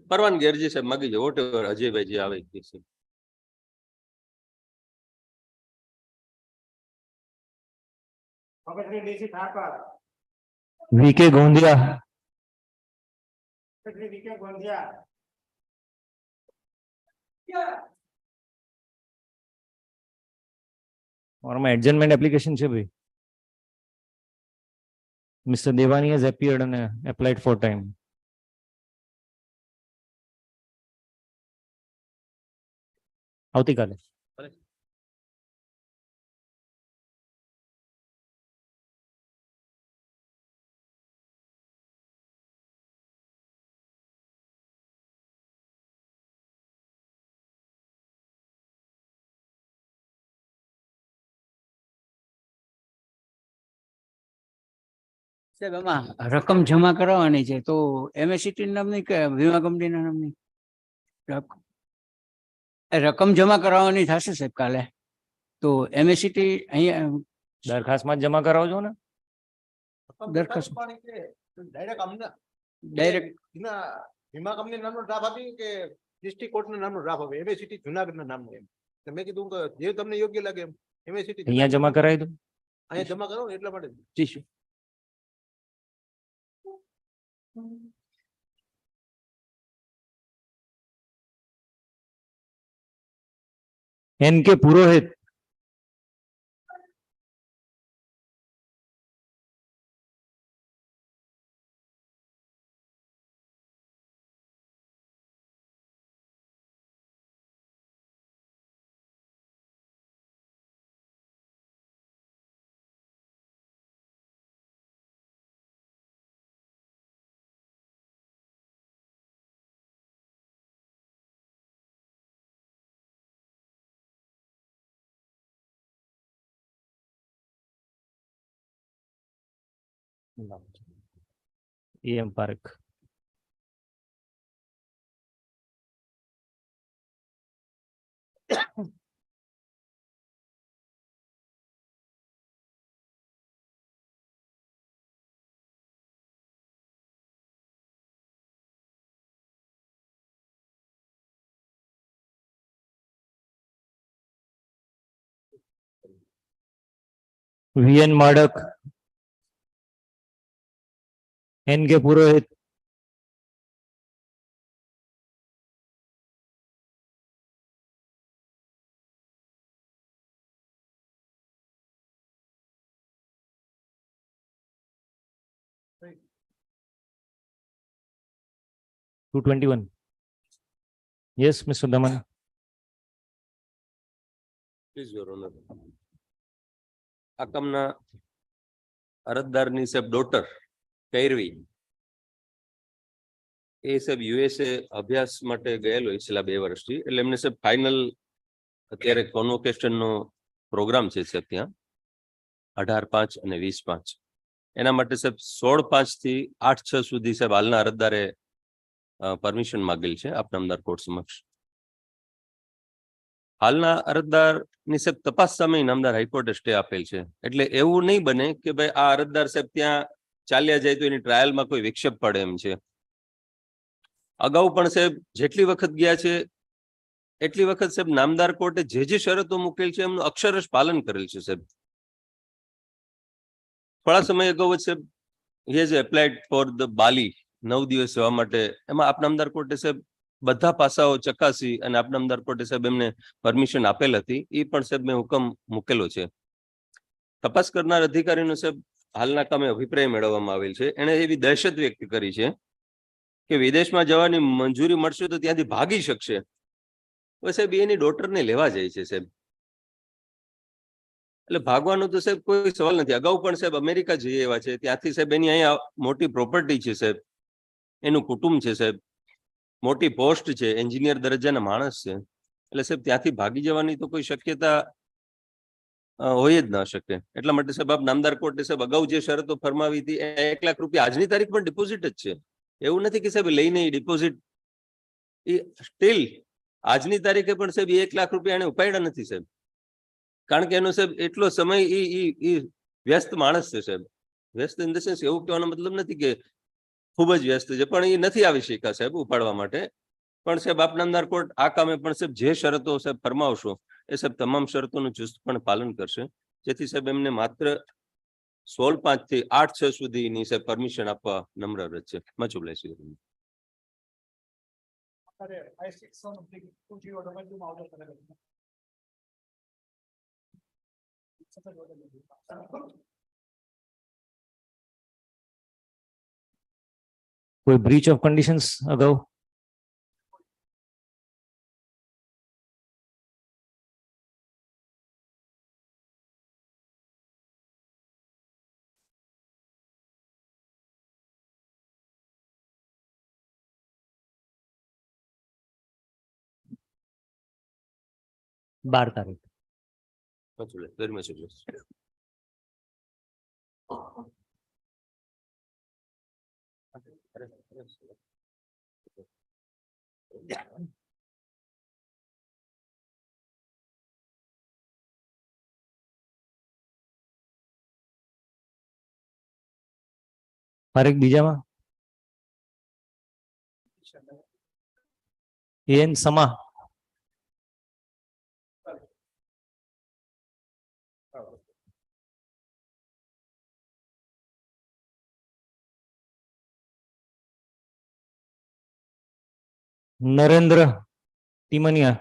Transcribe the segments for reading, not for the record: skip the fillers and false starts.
પરવાનગી અરજી સાહેબ માગી છે, વોટ એવર અજયભાઈ જે આવે છે. વીકે ગોંધિયા, એડજમેન્ટ એપ્લિકેશન છે ભાઈ. Mr. Devani has appeared and applied for time. આવતીકાલે સાહેબ આમાં રકમ જમા કરાવવાની છે તો એમએસસીટી નામની કે વીમા કંપનીના નામની રકમ જમા કરાવવાની થશે સાહેબ કાલે, તો એમએસસીટી અહીંયા દરખાસ્તમાં જમા કરાવજો ને. દરખાસ્ત ડાયરેક્ટ વીમા કંપની નામનો ડ્રાફ્ટ આપી કે ડિસ્ટ્રિક્ટ કોર્ટના નામનો ડ્રાફ્ટ આપે, એમએસસીટી જુનાગઢના નામનો. એમ મેં કીધું કે જે તમને યોગ્ય લાગે એમ એમએસસીટી અહીંયા જમા કરાવી દો. અહીંયા જમા કરો ને એટલા માટે. એન કે પુરોહિત, એમ પાર્ક, V N Madak, N K Purohit, $221. Yes, Mr. Daman. Please your honour. આકમના અરજદારની સાહેબ ડોટર કૈરવી એ સાહેબ યુએસએ અભ્યાસ માટે ગયેલો છેલ્લા 2 વર્ષથી, એટલે એમને સાહેબ ફાઇનલ અત્યારે કોન્વોકેશનનો પ્રોગ્રામ છે સાહેબ ત્યાં 18/5 અને 20/5. એના માટે સાહેબ 16/5 થી 8/6 સુધી સાહેબ હાલના અરજદારે પરમિશન માંગેલ છે આપના નામદાર કોર્ટ સમક્ષ. હાલના અરજદારની સાહેબ તપાસ સામે નામદાર હાઈકોર્ટે સ્ટે આપેલ છે, એટલે એવું નહીં બને કે ભાઈ આ અરજદાર સાહેબ ત્યાં ચાલ્યા જાય તો એની ટ્રાયલમાં કોઈ વિક્ષેપ પડે એમ છે. અગાઉ પણ સાહેબ જેટલી વખત ગયા છે એટલી વખત સાહેબ નામદાર કોર્ટે જે શરતો મૂકેલ છે એમનું અક્ષરશ પાલન કરેલ છે સાહેબ. થોડા સમય અગાઉ સાહેબ he has applied for the bail 9 દિવસ જવા માટે. એમાં આપ નામદાર કોર્ટે સાહેબ બધા પાસાઓ ચકાસી અને આપ નામદાર કોર્ટે સાહેબ એમને પરમિશન આપેલ હતી. એ પણ સાહેબ મેં હુકમ મૂકેલો છે. તપાસ કરનાર અધિકારીનો સાહેબ હાલના કામે અભિપ્રાય મેળવવામાં આવેલ છે. એણે એવી દહેશત વ્યક્ત કરી છે કે વિદેશમાં જવાની મંજૂરી મળશે તો ત્યાંથી ભાગી શકશે. હવે સાહેબ એની ડોટરને લેવા જાય છે સાહેબ, એટલે ભાગવાનો તો સાહેબ કોઈ સવાલ નથી. અગાઉ પણ સાહેબ અમેરિકા જઈ એવા છે, ત્યાંથી સાહેબ એની અહીંયા મોટી પ્રોપર્ટી છે સાહેબ, એનું કુટુંબ છે સાહેબ, મોટી પોસ્ટ છે, એન્જિનિયર દરજ્જાના માણસ છે, એટલે સાહેબ ત્યાંથી ભાગી જવાની તો કોઈ શક્યતા હોય જ ના શકે. એટલા માટે સાહેબ આપ નામદાર કોર્ટે સાહેબ અગાઉ જે શરતો ફરમાવી હતી 1 લાખ રૂપિયા આજની તારીખ પણ ડિપોઝિટ જ છે. એવું નથી કે સાહેબ લઈને ડિપોઝિટ, એ સ્ટીલ આજની તારીખે પણ સાહેબ 1 લાખ રૂપિયા એને ઉપાડ્યા નથી સાહેબ, કારણ કે એનો સાહેબ એટલો સમય એ વ્યસ્ત માણસ છે સાહેબ. વ્યસ્ત ઇન ધ સેન્સ એવું કહેવાનો મતલબ નથી કે ખૂબ જ વ્યસ્ત છે, પણ એ નથી આવી શક્યા સાહેબ ઉપાડવા માટે. પણ સાહેબ આપ નામદાર કોર્ટ આ કામે પણ સાહેબ જે શરતો સાહેબ ફરમાવશો એ સાહેબ તમામ શરતોનું ચુસ્તપણે પાલન કરશે, જેથી સાહેબ એમને માત્ર 16/5 થી 8/6 સુધીની સાહેબ પરમિશન આપવા નમ્ર અરજ છે. Much oblige. કોઈ બ્રીચ ઓફ કન્ડિશન્સ અગાઉ? બાર તારીખ. Much oblige. Very much oblige. Parekh બીજામાં N Sama. Narendra ટીમનિયા.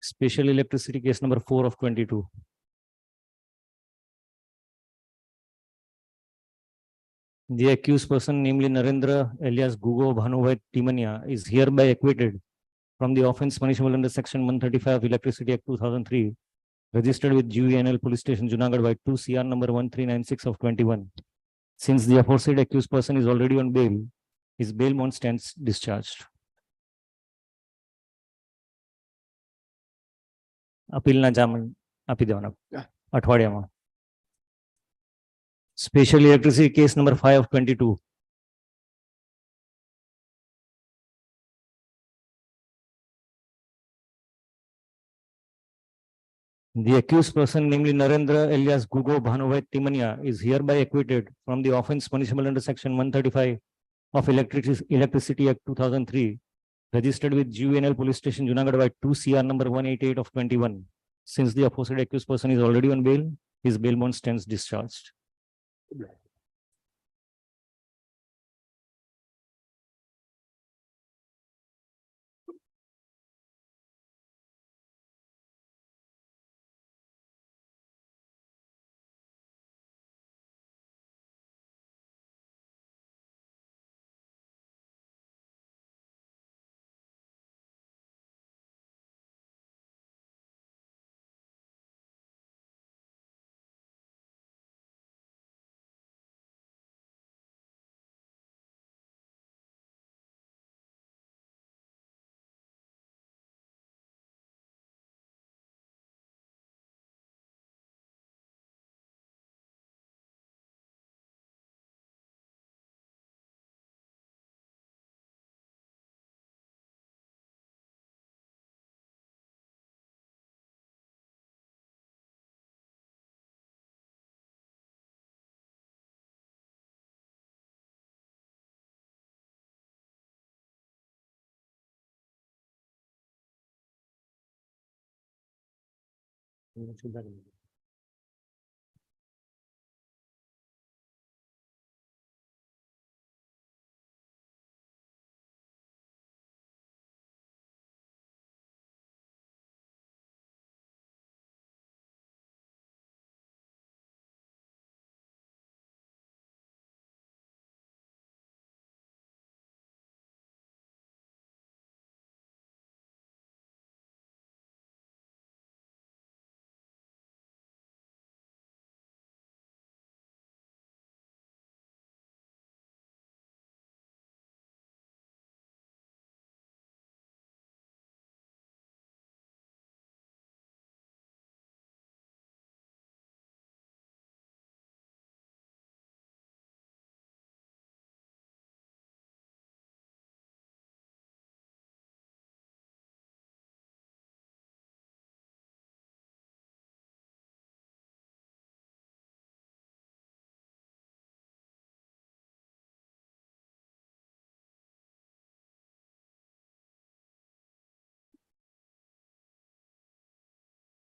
Special electricity case number 4 of 22. The accused person, namely Narendra alias Gugo Bhanubhai Timania, is hereby acquitted from the offence punishable under section 135 of Electricity Act 2003, registered with GUNL Police Station, Junagadh by 2 CR number 1396 of 21. Since the aforesaid accused person is already on bail, his bail bond stands discharged. અપીલના જામીન આપી દેવાના અઠવાડિયામાં. Special electricity case number 5 of 22. The accused person, namely Narendra alias Gugo Bhanubhai Timania, is hereby acquitted from the offence punishable under section 135 of Electricity Act 2003, registered with GUNL Police Station, Junagadh by 2 CR number 188 of 21. Since the aforesaid accused person is already on bail, his bail bond stands discharged.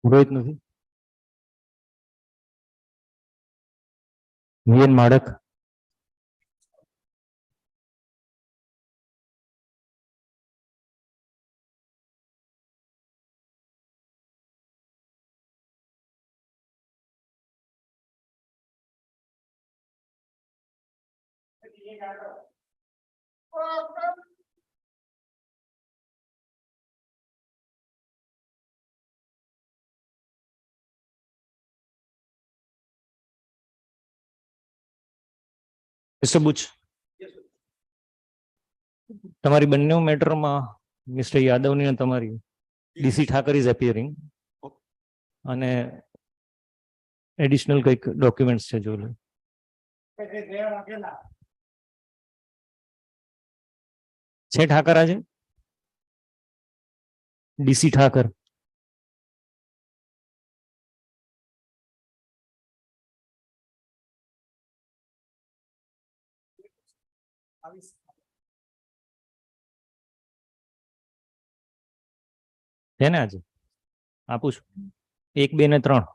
પુરોહિત નથી. VN માડક. Mister બુચ, તમારી બંને મેટરમાં mister યાદવની અને તમારી DC Thakar is અપિયરિંગ અને additional કંઈક documents છે જો લો. છે ઠાકર આજે ડીસી ઠાકર. છે ને આજે આપું છું 1, 2 ને 3.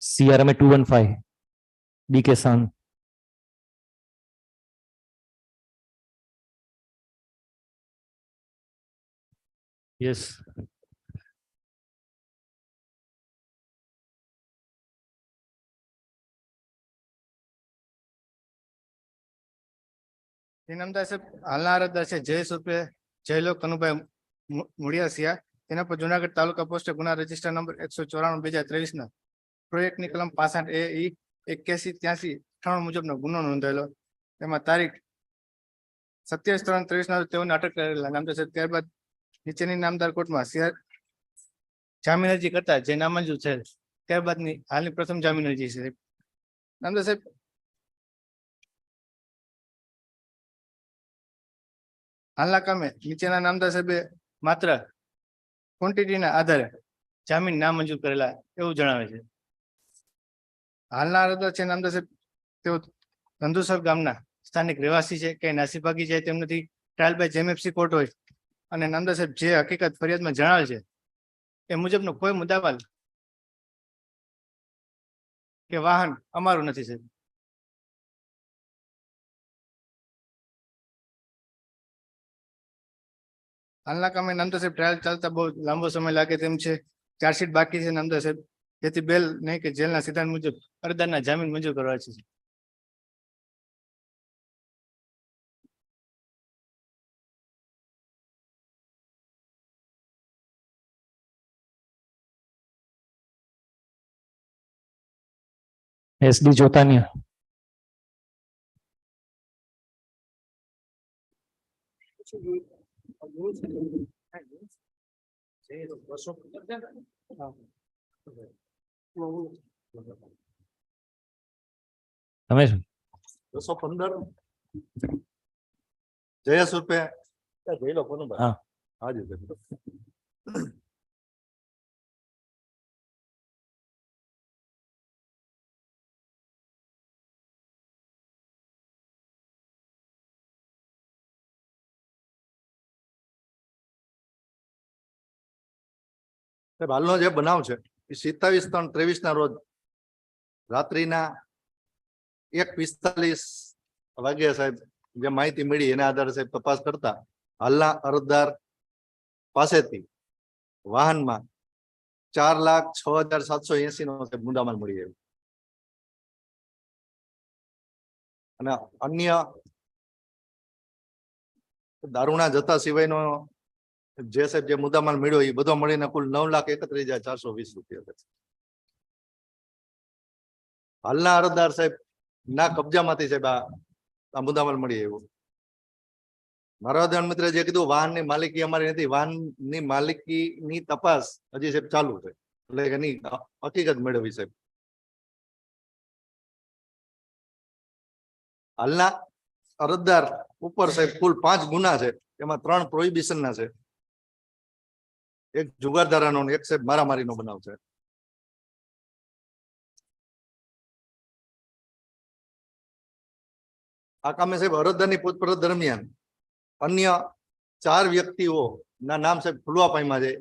CRMA 215 DK San. Yes. Inamdar સાહેબ હાલના અરજદાર છે જયેશ ઉર્ફે જયલોક કનુભાઈ મુડિયાસિયા. તેના પર જુનાગઢ તાલુકા પોસ્ટે ગુના રજિસ્ટર નંબર 194/2023 ના પ્રોજેક્ટની કલમ 65A 81-83 મુજબનો ગુનો નોંધાયેલો. તેમાં તારીખ 27/3/23 તેઓને અટક કરેલા નામદાર સાહેબ. ત્યારબાદ નીચેની નામદાર કોર્ટમાં જામીન અરજી કરતા જે નામંજૂર છે. ત્યારબાદની હાલની પ્રથમ જામીન અરજી છે. નામદાર સાહેબ, હાલના કામે નીચેના નામદાર સાહેબે માત્ર ક્વોન્ટિટીના આધારે જામીન નામંજૂર કરેલા એવું જણાવે છે. હાલના અરજદાર છે નામદાર સાહેબ, તેઓ ધંધુસર ગામના સ્થાનિક રહેવાસી છે, કે નાસીભાગી છે તેમ નથી. ટ્રાયલ બાય જેએમએફસી કોર્ટ હોય અને નામદાર સાહેબ જે હકીકત ફરિયાદમાં જણાવેલ છે એ મુજબનો કોઈ મુદ્દામાલ કે વાહન અમારું નથી સાહેબ. હાલના કામે નામદાર સાહેબ ટ્રાયલ ચાલતા બહુ લાંબો સમય લાગે તેમ છે. ચાર્જશીટ બાકી છે નામદાર સાહેબ, જેથી બેલ નહીં કે જેલના સિદ્ધાંત મુજબ અરજદારના જામીન મંજૂર કરવા છે. SD Jotania. Ramesh. 215 જયેશ રૂપે જઈ લો કોનું હા. હાજી સાહેબ, હાલનો જે બનાવ છે એ 27/3/23 રોજ રાત્રિના 1:45 વાગ્યે સાહેબ જે માહિતી મળી એના આધારે સાહેબ તપાસ કરતા હાલના અરજદાર પાસેથી વાહનમાં 4,06,780 નો સાહેબ મુદ્દામાલ મળી આવ્યો અને અન્ય દારૂના જથ્થા સિવાયનો જે સાહેબ જે મુદ્દામાલ મળ્યો એ બધો મળીને કુલ 9,31,420 રૂપિયા છે. હાલના અરજદાર સાહેબ ના કબજામાંથી સાહેબ આ મુદ્દામાલ મળી આવ્યો. મારા ધ્યાન મિત્ર જે કીધું વાહનની માલિકી અમારી નથી, વાહનની માલિકીની તપાસ હજી સાહેબ ચાલુ છે, એટલે એની હકીકત મેળવી સાહેબ. હાલના અરજદાર ઉપર સાહેબ કુલ 5 ગુના છે, એમાં 3 પ્રોહિબિશન ના છે, એક જુગારધારાનો, એક સાહેબ મારામારીનો બનાવ છે. આ કામે સાહેબ અરજદારની પૂછપરછ દરમિયાન અન્ય 4 વ્યક્તિઓ ના નામ સાહેબ ખુલવા પામ્યા છે.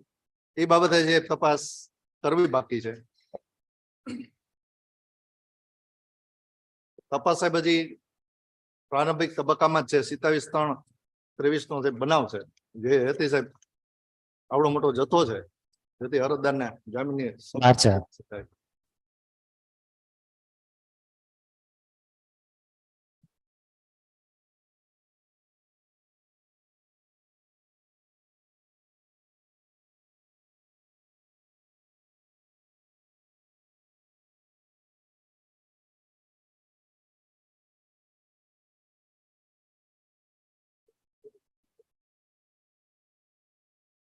એ બાબતે જે તપાસ કરવી બાકી છે. તપાસ સાહેબ હજી પ્રારંભિક તબક્કામાં જ છે. 27/3/23 નો સાહેબ બનાવ છે, જે હતી સાહેબ આવડો મોટો જથ્થો છે, જેથી અરજદારને જામીનની અચ્છા.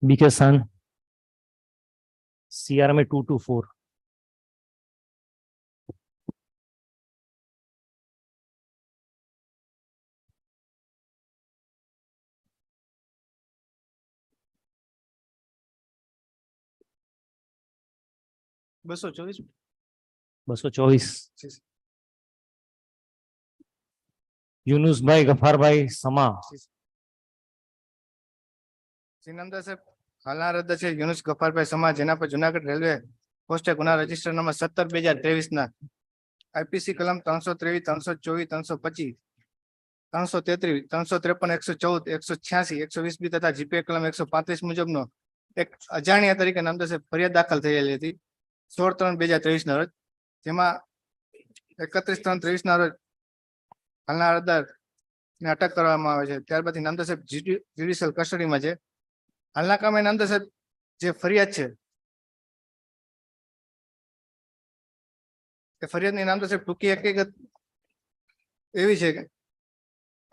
BK San. CRMA 224. બસો 224. Yunusbhai Gaffarбhai Sama. નામદાર સાહેબ, હાલના અરજદાર છે યુનુસ ગફ્ફારભાઈ સમા, જેના પર જુનાગઢ રેલવે પોસ્ટે ગુના રજીસ્ટર નંબર 17/2023 ના આઈપીસી કલમ 323, 324, 325, 333, 353, 114, 186, 120B તથા જીપીએ કલમ 135 મુજબનો એક અજાણ્યા તરીકે નામદાર સાહેબ ફરિયાદ દાખલ થયેલી હતી 16/3/2023 ના રોજ, જેમાં 31/3/23 ના રોજ હાલના અરજદાર ને અટક કરવામાં આવે છે. ત્યારબાદ નામદાર સાહેબ જ્યુડિશિયલ કસ્ટડીમાં છે. હાલના કામે નામદાર સાહેબ જે ફરિયાદ છે કે ફરિયાદની નામ તો સાહેબ ટૂંકી હકીકત એવી છે કે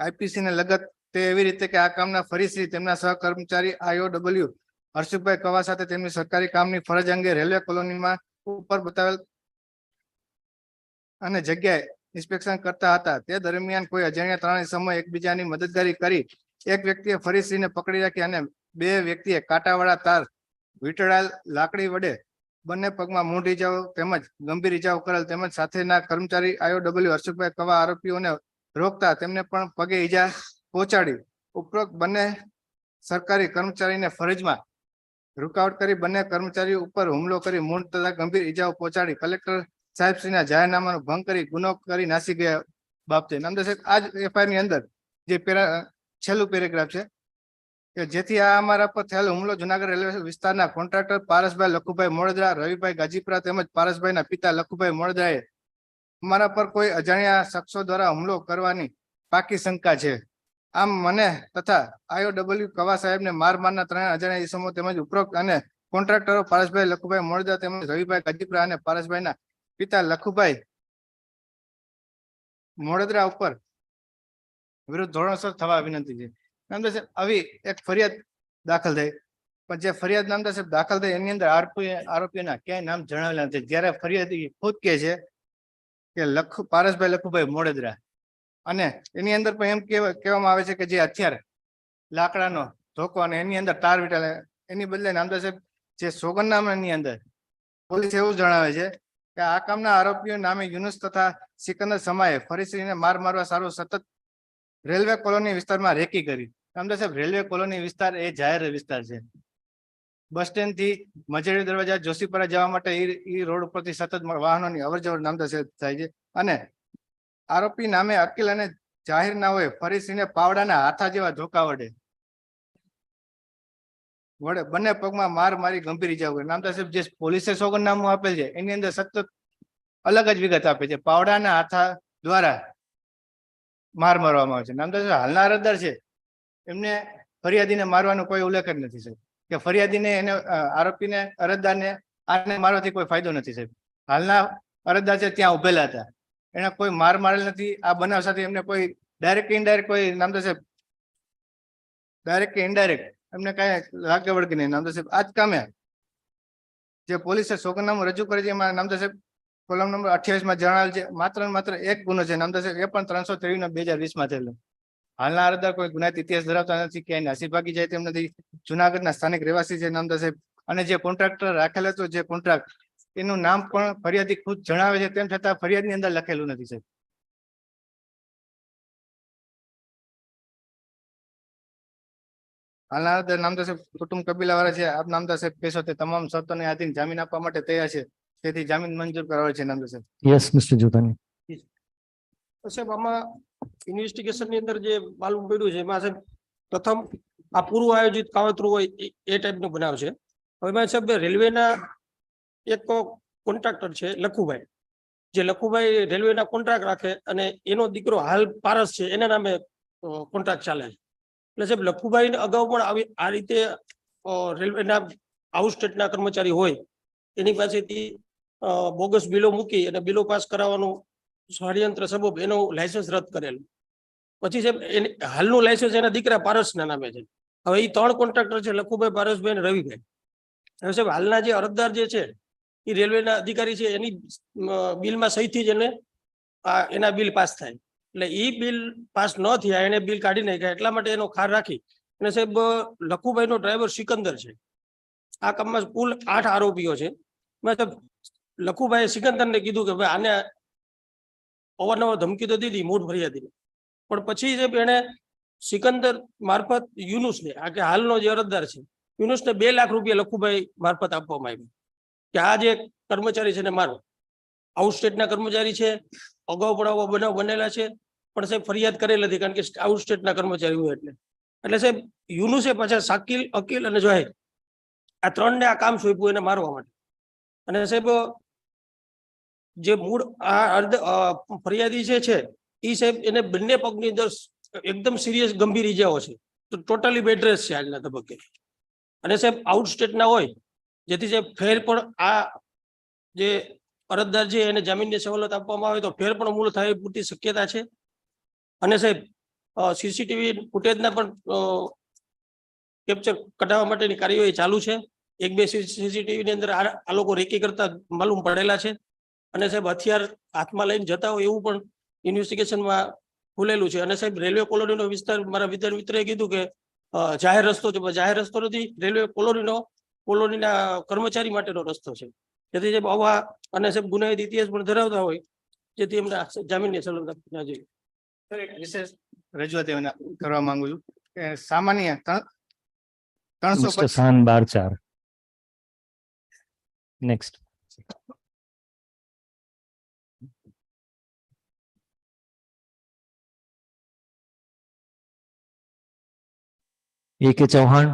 આઈપીસી ને લગત તે એવી રીતે કે આ કામના ફરીશ્રી તેમના સહકર્મચારી IOW હર્ષુભાઈ કવા સાથે તેમની સરકારી કામની ફરજ અંગે રેલવે કોલોનીમાં ઉપર બતાવેલ અને જગ્યાએ ઇન્સ્પેક્શન કરતા હતા. તે દરમિયાન કોઈ અજાણ્યા ત્રણેય સમય એકબીજાની મદદગારી કરી એક વ્યક્તિએ ફરીશ્રીને પકડી રાખી અને બે વ્યક્તિએ કાંટાવાળા તાર વીંટળાયેલ લાકડી વડે બંને પગમાં મૂંઢ ઇજાઓ તેમજ ગંભીર ઇજાઓ કરેલ તેમજ સાથેના કર્મચારી IOW હર્ષુભાઈ કવા આરોપીઓને રોકતા તેમને પણ પગે ઈજા પહોંચાડી. ઉપરોક્ત બંને સરકારી કર્મચારીને ફરજમાં રૂકાવટ કરી બંને કર્મચારીઓ ઉપર હુમલો કરી મૂંઢ તથા ગંભીર ઈજાઓ પહોંચાડી કલેક્ટર સાહેબશ્રીના જાહેરનામાનો ભંગ કરી ગુનો કરી નાસી ગયા બાબતે નામદાર સાહેબ આ જ FIR ની અંદર જે છેલ્લું પેરેગ્રાફ છે કે જેથી આ અમારા પર થયેલો હુમલો જુનાગઢ રેલવે વિસ્તારના કોન્ટ્રાક્ટર પારસભાઈ લખુભાઈ મોડદરા, રવિભાઈ ગાજીપુરા તેમજ પારસભાઈના પિતા લખુભાઈ મોડદરાએ અમારા પર કોઈ અજાણ્યા શખ્સો દ્વારા હુમલો કરવાની પાકી શંકા છે. આમ મને તથા IOW કવા સાહેબને મારનાર ત્રણ અજાણ્યા ઇસમો તેમજ ઉપરોક્ત અને કોન્ટ્રાક્ટરો પારસભાઈ લખુભાઈ મોડદરા તેમજ રવિભાઈ ગાજીપુરા અને પારસભાઈના પિતા લખુભાઈ મોડદરા ઉપર વિરુદ્ધ ધોરણસર થવા વિનંતી છે. નામદાર સાહેબ આવી એક ફરિયાદ દાખલ થઈ પણ જે ફરિયાદ નામદાર સાહેબ દાખલ થઈ એની અંદર આરોપીઓના ક્યાંય નામ જણાવેલા નથી. જ્યારે ફરિયાદી ખુદ કહે છે કે પારસભાઈ લખુભાઈ મોડદરા અને એની અંદર પણ એમ કહેવામાં આવે છે કે જે હથિયાર લાકડાનો ધોકો અને એની અંદર તાર વીંટાળે એની બદલે નામદાર સાહેબ જે સોગંદનામાની અંદર પોલીસ એવું જણાવે છે કે આ કામના આરોપીઓ નામે યુનુસ તથા સિકંદર સમાએ ફરીશ્રીને મારવા સારું સતત રેલવે કોલોની વિસ્તારમાં રેકી કરી. નામદાર સાહેબ રેલવે કોલોની વિસ્તાર એ જાહેર વિસ્તાર છે. બસ સ્ટેન્ડ થી મજેડી દરવાજા જોશીપરા જવા માટે એ રોડ ઉપરથી સતત વાહનોની અવર જવર નામદાર સાહેબ થાય છે અને આરોપી નામે અકીલ અને જાહેર ના હોય ફરીશ્રીને પાવડાના હાથા જેવા ધોકા વડે બંને પગમાં મારી ગંભીર ઇજા હોય. નામદાર સાહેબ જે પોલીસે સોગંદનામું આપેલ છે એની અંદર સતત અલગ જ વિગત આપે છે. પાવડાના હાથા દ્વારા મારવામાં આવે છે. નામદાર સાહેબ હાલના અરજદાર છે એમને ફરિયાદીને મારવાનો કોઈ ઉલ્લેખ જ નથી સાહેબ કે ફરિયાદીને એને આરોપીને અરજદારને આને મારવાથી કોઈ ફાયદો નથી સાહેબ. હાલના અરજદાર છે ત્યાં ઉભેલા હતા, એને કોઈ મારેલ નથી. આ બનાવ સાથે એમને કોઈ ડાયરેક્ટ ઇનડાયરેક્ટ કોઈ નામદાર સાહેબ ડાયરેક્ટ કે ઇનડાયરેક્ટ એમને કઈ લાગે વળગે નહીં. નામદાર સાહેબ આ જ કામે જે પોલીસે સોગંદનામું રજૂ કરે છે એમાં નામદાર સાહેબ કોલમ નંબર 28 માં જણાવેલ છે માત્ર એક ગુનો છે નામદાર સાહેબ એ પણ 323/2020 માં થયેલો. હાલના અરજદાર કોઈ ગુનાહિત ઇતિહાસ ધરાવતા નથી, ક્યાંય નાસી ભાગી જાય તેમ નથી, જુનાગઢના સ્થાનિક રહેવાસી છે નામદાર સાહેબ. અને જે કોન્ટ્રાક્ટર રાખેલો હતો જે કોન્ટ્રાક્ટ એનું નામ પણ ફરિયાદી ખુદ જણાવે છે તેમ છતાં ફરિયાદની અંદર લખેલું નથી સાહેબ. હાલના નામદાર સાહેબ કુટુંબ કબીલા વાળા છે. આપ નામદાર સાહેબ કહેશો તે તમામ શરતોને આધીન જામીન આપવા માટે તૈયાર છે, તેથી જામીન મંજૂર કરાવે છે નામદાર સાહેબ. Yes, Mr. Jotani. સાહેબ આમાં ઇન્વેસ્ટિગેશન ની અંદર જે માલુમ પડ્યું છે એમાં સાહેબ પ્રથમ આ પૂર્વ આયોજિત કાવતરું હોય એ ટાઈપનો બનાવ છે. હવે એમાં સાહેબ રેલવેના એક કોન્ટ્રાક્ટર છે લખુભાઈ, જે લખુભાઈ રેલવેના કોન્ટ્રાક્ટ રાખે અને એનો દીકરો હાલ પારસ છે એના નામે કોન્ટ્રાક્ટ ચાલે છે. એટલે સાહેબ લખુભાઈ અગાઉ પણ આવી આ રીતે રેલવેના આઉટ સ્ટેટના કર્મચારી હોય એની પાસેથી બોગસ બિલો મૂકી અને બિલો પાસ કરાવવાનું ષડયંત્ર સબબ એનું લાયસન્સ રદ કરેલું. પછી સાહેબ હાલનું લાયસન્સ એના દીકરા પારસના નામે છે. હવે એ 3 કોન્ટ્રાક્ટર છે લખુભાઈ, પારસભાઈ અને રવિભાઈ. હવે સાહેબ હાલના જે અરજદાર જે છે એ રેલવેના અધિકારી છે, એની બિલમાં સહીથી જ એને એના બિલ પાસ થાય. એટલે એ બિલ પાસ ન થયા એને બિલ કાઢી નાખ્યા એટલા માટે એનો ખાર રાખી અને સાહેબ લખુભાઈનો ડ્રાઈવર સિકંદર છે. આ કામમાં કુલ 8 આરોપીઓ છે. સાહેબ લખુભાઈએ સિકંદરને કીધું કે ભાઈ આને અવારનવાર ધમકી તો દીધી મૂળ ફરિયાદીને, પણ પછી સાહેબ એને સિકંદર મારફત યુનુસને આ કે હાલનો જે અરજદાર છે યુનુસને 2 લાખ રૂપિયા લખુભાઈ મારફત આપવામાં આવ્યું કે આ જે કર્મચારી છે ને મારો આઉટ સ્ટેટના કર્મચારી છે, અગાઉ પણ આવા બનાવ બનેલા છે પણ સાહેબ ફરિયાદ કરેલ નથી કારણ કે આઉટ સ્ટેટના કર્મચારી હોય એટલે સાહેબ યુનુસે પાછા શાકિલ, અકીલ અને જોહેર આ 3ને આ કામ સોંપ્યું એને મારવા માટે. અને સાહેબ જે મૂળ આ ફરિયાદી છે એ સાહેબ એને બંને પગની અંદર એકદમ સિરિયસ ગંભીર ઇજાઓ છે, તો ટોટલી બેડ રેસ્ટ છે આજના તબક્કે. અને સાહેબ આઉટ સ્ટેટના હોય જેથી સાહેબ ફેર પણ આ જે અરજદાર છે એને જામીનની સવલત આપવામાં આવે તો ફેર પણ મૂળ થાય એ પૂરતી શક્યતા છે. અને સાહેબ સીસીટીવી ફૂટેજના પણ કેપ્ચર કઢાવવા માટેની કાર્યવાહી ચાલુ છે. 1-2 સીસીટીવી ની અંદર આ લોકો રેકી કરતા માલુમ પડેલા છે. અને સાહેબ હથિયાર હાથમાં લઈને જતા હોય એવું પણ ઇન્વેસ્ટિગેશનમાં ખુલેલું છે. અને સાહેબ રેલવે કોલોનીનો વિસ્તાર મારા વિદ્યાર્થી મિત્રએ કીધું કે જાહેર રસ્તો છે, જાહેર રસ્તો નથી, રેલવે કોલોનીના કર્મચારી માટેનો રસ્તો છે. જેથી સાહેબ આવા અને સાહેબ ગુનાહિત ઇતિહાસ પણ ધરાવતા હોય જેથી એમને જામીનની સવલત આપવી ના જોઈએ. સર, એક વિશેષ રજૂઆત એમને કરવા માંગુ છું કે સામાન્ય 325 Mr. San Bar 4. Next. A.K. Chauhan.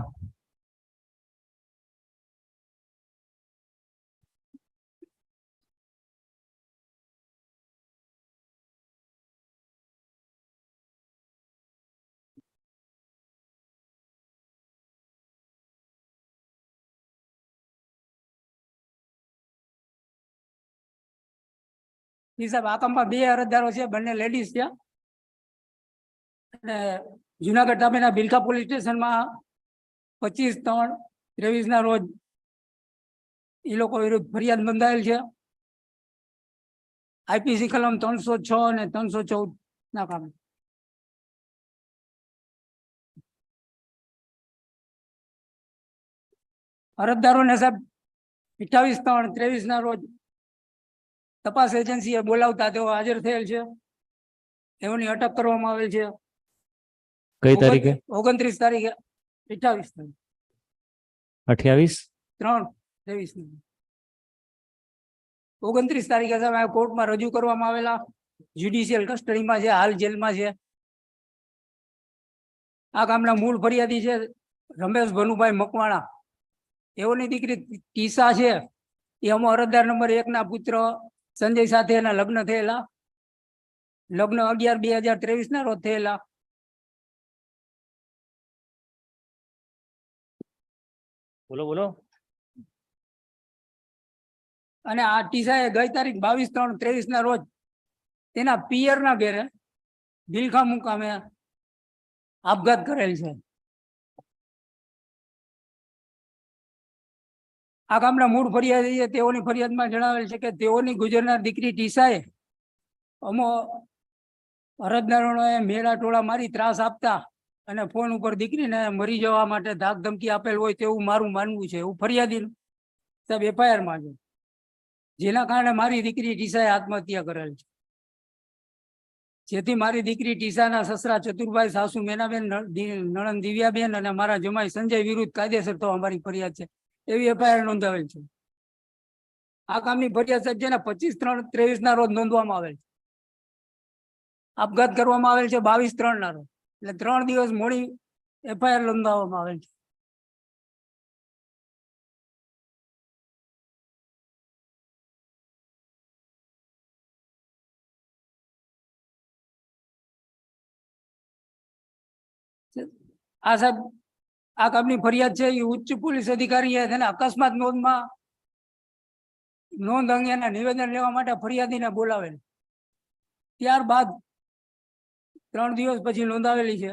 સાહેબ આ કામમાં 2 અરજદારો છે, બંને લેડીઝ છે. અને જુનાગઢ તાલુકાના બિલકા પોલીસ સ્ટેશનમાં 25/3/23 ના રોજ એ લોકો વિરુદ્ધ ફરિયાદ નોંધાયેલ છે. આઈપીસી કલમ 306 અને 314 ના કામે. અરજદારોને સાહેબ 28/3/23 ના રોજ તપાસ એજન્સીએ બોલાવતા તેઓ હાજર થયેલ છે. તેઓની અટક કરવામાં આવેલ છે. કઈ તારીખે? 29 તારીખે 28 28 3/23 29 તારીખે સાહેબ કોર્ટમાં રજૂ કરવામાં આવેલા. જ્યુડિશિયલ કસ્ટડીમાં છે, હાલ જેલમાં છે. આ ગામના મૂળ ફરિયાદી છે રમેશ ભનુભાઈ મકવાણા. તેઓની દીકરી ટીસા છે એ અરજદાર નંબર 1 ના પુત્ર સંજય સાથે એના લગ્ન થયેલા. લગ્ન 11/2/2023 ના રોજ થયેલા. બોલો. અને આ ટીસાએ ગઈ તારીખ 22/3/23 ના રોજ તેના પિયરના ઘેરે બિલખા મુકામે આપઘાત કરેલ છે. આ ગામના મૂળ ફરિયાદી છે. તેઓની ફરિયાદમાં જણાવેલ છે કે તેઓની ગુજરનાર દીકરી ટીસાએ અરજદારોને મેળા ટોળા મારી ત્રાસ આપતા અને ફોન ઉપર દીકરીને મરી જવા માટે ધાક ધમકી આપેલ હોય તેવું મારું માનવું છે. એવું ફરિયાદી સાહેબ એફઆઈઆરમાં છે. જેના કારણે મારી દીકરી ટીસાએ આત્મહત્યા કરેલ છે. જેથી મારી દીકરી ટીસાના સસરા ચતુરભાઈ, સાસુ મેનાબેન, નણંદ દિવ્યાબેન અને મારા જમાઈ સંજય વિરુદ્ધ કાયદેસર તો અમારી ફરિયાદ છે એવી એફઆઈઆર નોંધાવેલ છે. આ કામની ફરિયાદ સાહેબ જેના 25/3/23 ના રોજ નોંધવામાં આવેલ છે. આપઘાત કરવામાં આવેલ છે 22/3 ના રોજ. એટલે 3 દિવસ મોડી એફઆઈઆર નોંધાવવામાં આવેલ છે. આ સાહેબ આ કામની ફરિયાદ છે એ ઉચ્ચ પોલીસ અધિકારીએ તેને અકસ્માત નોંધ અંગેના નિવેદન લેવા માટે ફરિયાદીને બોલાવેલ. ત્યારબાદ 3 દિવસ પછી નોંધાવેલી છે.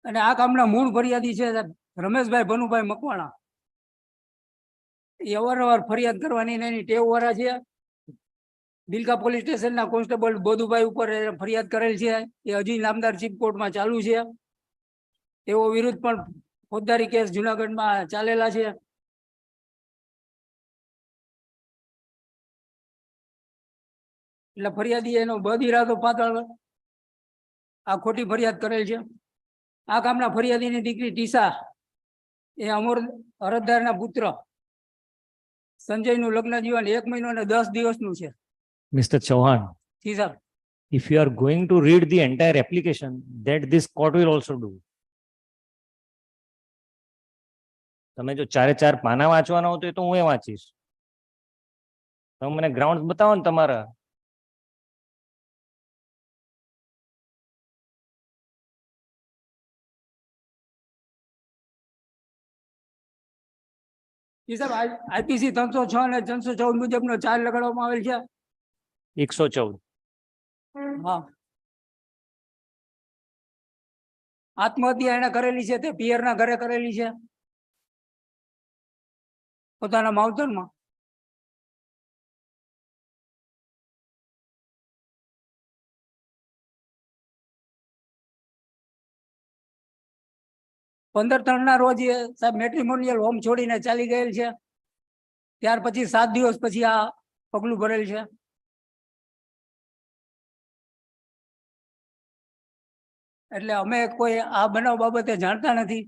અને આ કામના મૂળ ફરિયાદી છે રમેશભાઈ ભનુભાઈ મકવાણા. એ અવારનવાર ફરિયાદ કરવાની એની ટેવ વાળા છે. બિલકા પોલીસ સ્ટેશનના કોન્સ્ટેબલ બોધુભાઈ ઉપર ફરિયાદ કરેલ છે. એ હજી નામદાર ચીફ કોર્ટમાં ચાલુ છે. તેઓ વિરુદ્ધ પણ ફોજદારી કેસ જુનાગઢમાં ચાલેલા છે. એટલે ફરિયાદી એનો બદ ઇરાદો પાતળ આ ખોટી ફરિયાદ કરેલ છે. આ કામના ફરિયાદીની દીકરી ટીસા એ અરજદારના પુત્ર સંજયનું લગ્ન જીવન 1 મહિનો અને 10 દિવસનું છે. Mr. Chauhan, જી સાહેબ. if you are going to read the entire application, that this court will also do. તમે જો 4 પાના વાંચવાના હોય તો હું એ વાંચીશ. તમે મને ગ્રાઉન્ડ બતાવો ને તમારા. એ સાહેબ આઈપીસી 306 અને 314 મુજબનો ચાર્જ લગાડવામાં આવેલ છે. 114. હા, આત્મહત્યા એને કરેલી છે તે પિયરના ઘરે કરેલી છે પોતાના માવતરમાં. પંદર 3 ના રોજ એ સાહેબ મેટ્રિમોનિયલ હોમ છોડીને ચાલી ગયેલ છે. ત્યાર પછી 7 દિવસ પછી આ પગલું ભરેલ છે. એટલે અમે કોઈ આ બનાવ બાબતે જાણતા નથી.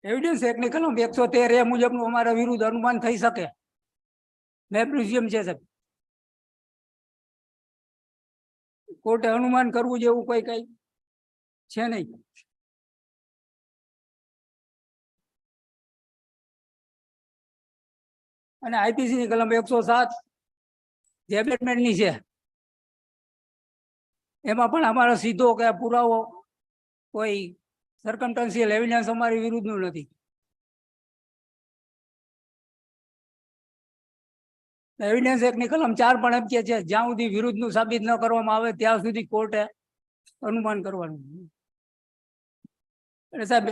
એવિડન્સ એક્ટની કલમ 113A મુજબનું અમારા વિરુદ્ધ અનુમાન થઈ શકે. મેં પ્રિઝ્યુમ છે સાહેબ. કોર્ટે અનુમાન કરવું જેવું કોઈ કઈ છે નહીં. અને આઈપીસી ની કલમ 107 જે એબેટમેન્ટની છે એમાં પણ અમારો સીધો કે પુરાવો કોઈ સર્કમસ્ટન્શિયલ એવિડન્સ અમારી વિરુદ્ધનું નથી. એવિડન્સ એક્ટની કલમ 4 પણ એમ કે છે જ્યાં સુધી વિરુદ્ધનું સાબિત ન કરવામાં આવે ત્યાં સુધી કોર્ટે અનુમાન કરવાનું. એટલે સાહેબ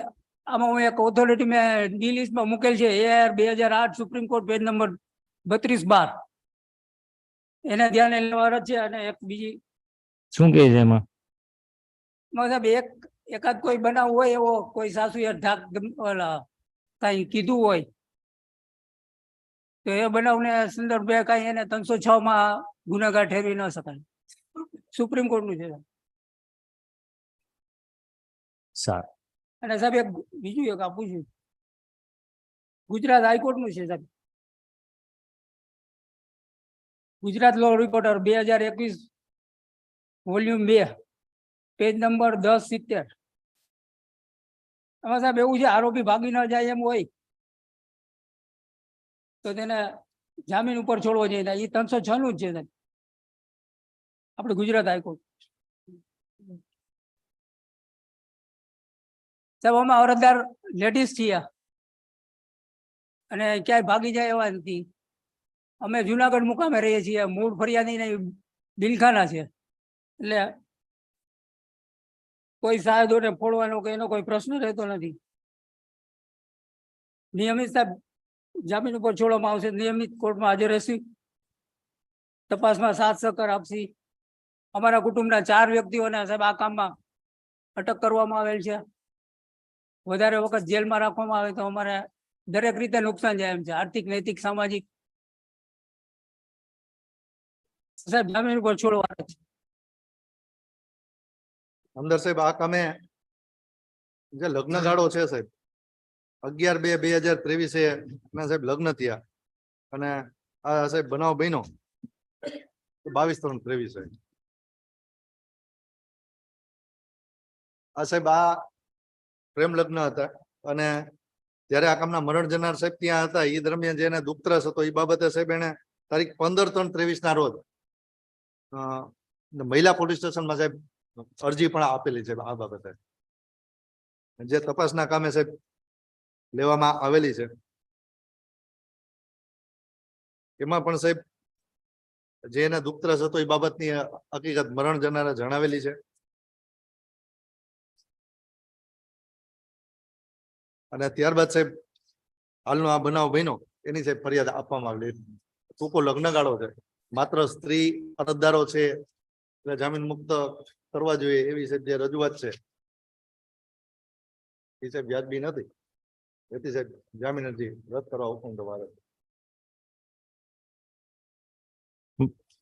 આમાં હું એક ઓથોરિટી મેં ડી લિસ્ટમાં મૂકેલ છે AR 2008 supreme court page number 32/12 એને ધ્યાને લેવા છે. અને એક બીજી શું કહે છે એમાં? સાહેબ એકાદ કોઈ બનાવ હોય એવો કોઈ સાસુએ ધાક કઈ કીધું હોય તો એ બનાવને સંદર્ભે કઈ એને 306 માં ગુનેગાર ઠેરવી ન શકાય. સુપ્રીમ કોર્ટનું છે. સારું. અને સાહેબ એક બીજું એક આપું છું, ગુજરાત હાઈકોર્ટનું છે સાહેબ. ગુજરાત લો રિપોર્ટર 2021 વોલ્યુમ 2 પેજ નંબર 1070. એમાં સાહેબ એવું છે આરોપી ભાગી ન જાય એમ હોય તો તેને જામીન ઉપર છોડવો જોઈએ. એ 306 નું જ છે સાહેબ આપણે ગુજરાત હાઈકોર્ટ. સાહેબ અમે અરજદાર લેડીઝ છીએ અને ક્યાંય ભાગી જાય એવા નથી. અમે જુનાગઢ મુકામે રહીએ છીએ. મૂળ ફરિયાદી ને બિલખાના છે. એટલે કોઈ સાહેદોને ફોડવાનો કે એનો કોઈ પ્રશ્ન રહેતો નથી. નિયમિત સાહેબ જામીન ઉપર છોડવામાં આવશે. નિયમિત કોર્ટમાં હાજર રહેશે. તપાસમાં સાથ સહકાર આપશે. અમારા કુટુંબના 4 વ્યક્તિઓને સાહેબ આ કામમાં અટક કરવામાં આવેલ છે. વધારે વખત જેલમાં રાખવામાં આવે તો અમારે દરેક રીતે નુકસાન જાય એમ છે, આર્થિક, નૈતિક, સામાજિક. સાહેબ જામીન ઉપર છોડવા છે. અંદર સાહેબ આ કામે જે લગ્ન ગાળો છે સાહેબ 11/2/2023 ના સાહેબ લગ્ન થયા અને આ સાહેબ બનાવ બન્યો 22/3/23. આ સાહેબ આ પ્રેમ લગ્ન હતા અને જ્યારે આ કામના મરણ જનાર સાહેબ ત્યાં હતા એ દરમિયાન જેને દુઃખત્રાસ હતો એ બાબતે સાહેબ એને તારીખ 15/3/23 ના રોજ મહિલા પોલીસ સ્ટેશનમાં સાહેબ અરજી પણ આપેલી છે. આ બાબતે જે તપાસના કામે સાહેબ લેવામાં આવેલી છે એમાં પણ સાહેબ જે એને દુઃખત્રાસ હતો એ બાબતની હકીકત મરણ જનારા જણાવેલી છે. અને ત્યારબાદ સાહેબ હાલનો આ બનાવ બન્યો એની સાહેબ ફરિયાદ આપવામાં આવેલી. ટૂંકો લગ્નગાળો છે. માત્ર સ્ત્રી અરજદારો છે એટલે જામીન મુક્ત કરવા જોઈએ એવી સાહેબ જે રજૂઆત છે એ સાહેબ વ્યાજબી નથી. એથી સાહેબ જામીન અરજી રદ કરવા હુકમ તમારે.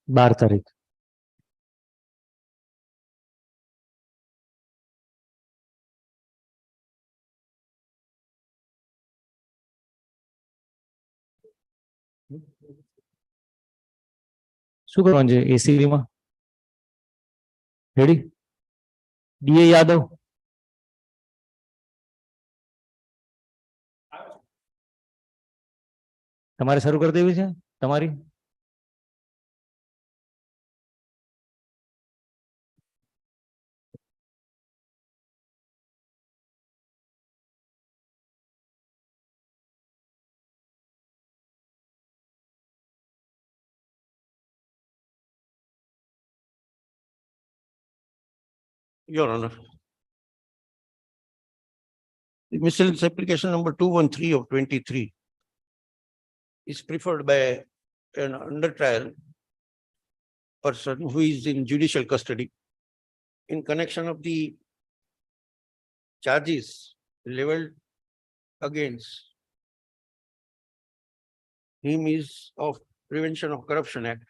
12 તારીખ. શું કરવાનું છે એસીબી માં? રેડી? ડીએ યાદવ. તમારે શરૂ કરી દેવી છે તમારી? Your Honor. The miscellaneous application number 213 of 23 is preferred by an under trial person who is in judicial custody in connection of the charges leveled against him is of Prevention of Corruption Act.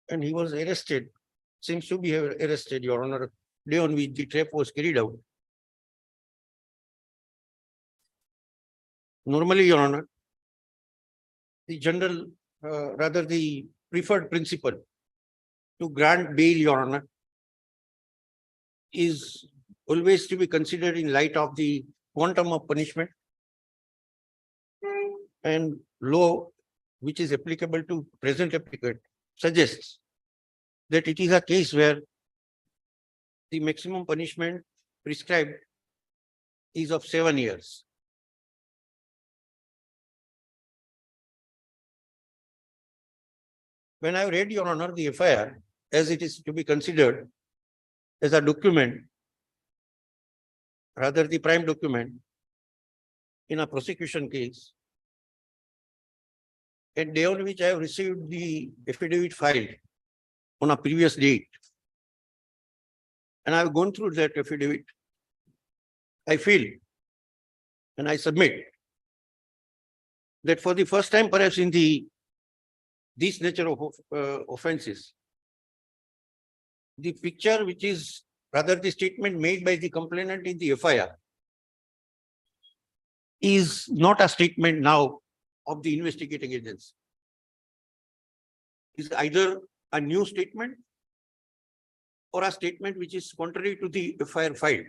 And he was arrested, seems to be arrested, Your Honor, day on which the trap was carried out. Normally, Your Honor, the general, rather the preferred principle to grant bail, Your Honor, is always to be considered in light of the quantum of punishment and law which is applicable to present applicant suggests that it is a case where the maximum punishment prescribed is of 7 years. When I read, Your Honor, the FIR, as it is to be considered as a document, rather the prime document in a prosecution case, and day on which I have received the affidavit filed on a previous date, and I have gone through that affidavit, I feel and I submit that for the first time, perhaps in this nature of offenses, the picture which is rather the statement made by the complainant in the FIR is not a statement now of the investigating agency. Is either a new statement or a statement which is contrary to the FIR file.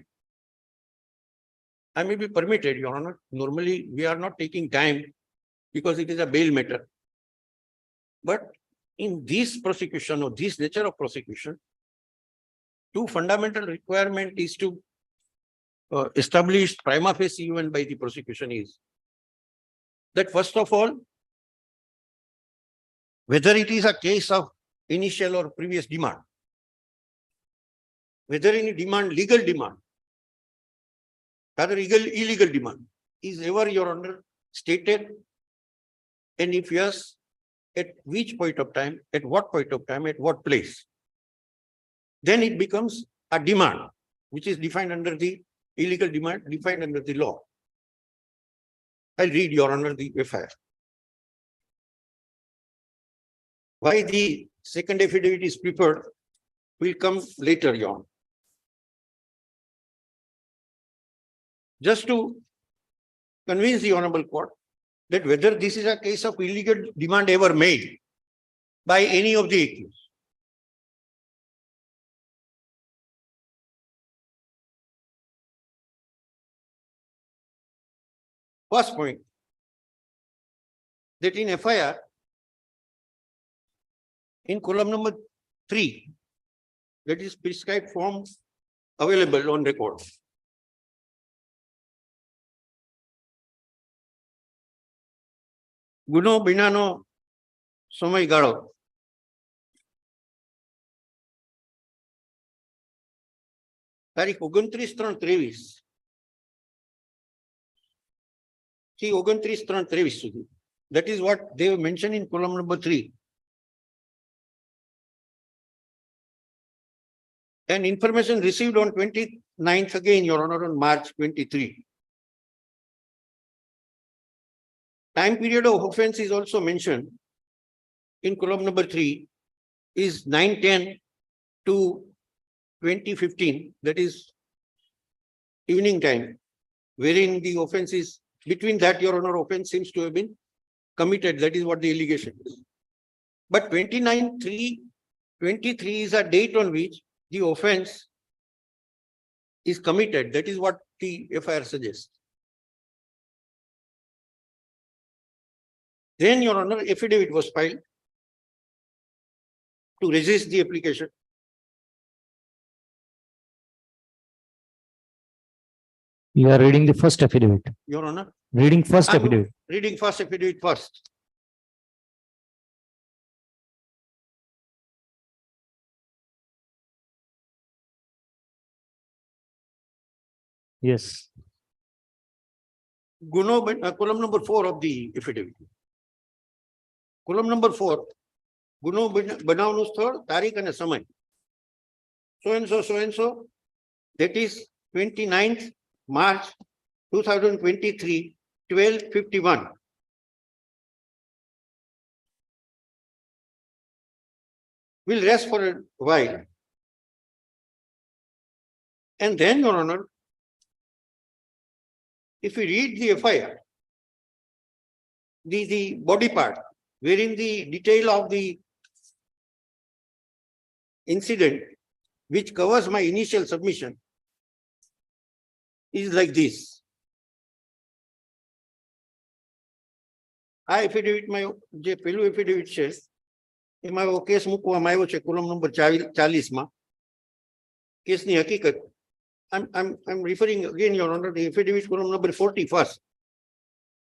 I may be permitted, Your Honor. Normally, we are not taking time because it is a bail matter. But in this prosecution or this nature of prosecution, two fundamental requirement is to establish prima facie even by the prosecution is that first of all, whether it is a case of initial or previous demand, whether any demand, legal demand, rather illegal demand is ever, Your Honor, stated, and if yes, at which point of time, at what point of time, at what place, then it becomes a demand which is defined under the illegal demand, defined under the law. I'll read, Your Honor, the FIR. Why the second affidavit is preferred will come later, Your Honor. Just to convince the Honorable Court that whether this is a case of illegal demand ever made by any of the accused. First point, that in FIR, in column number 3, that is prescribed forms available on record. ગુનો બિનાનો સમયગાળો તારીખ 29/3/23 થી 29/3/23 સુધી. That is what they have mentioned in column number 3. And information received on 29th again, Your Honor, on March 23. Time period of offense is also mentioned in column number 3 is 9/10 to 20:15, that is evening time, wherein the offense is between that, Your Honor, offense seems to have been committed. That is what the allegation is. But 29/3/23 is a date on which the offense is committed. That is what the FIR suggests. Then, Your Honor, affidavit was filed to resist the application. You are reading the first affidavit. Your Honor, Reading first I'm affidavit. reading first affidavit first. Yes. Column number 4 of the affidavit. Column number 4, ગુનો બનાવનું સ્થળ, તારીખ અને સમય. So and so, that is 29th March 2023, 12:51. We'll rest for a while. And then, Your Honor, if we read the FIR, the body part, wherein the detail of the incident, which covers my initial submission, is like this. આ affidavit માં જે પેલું affidavit છે એમાં એવો case મૂકવામાં આવ્યો છે કોલમ નંબર 40 માં. કેસની હકીકત I'm referring again, Your Honor, the affidavit column number 41st.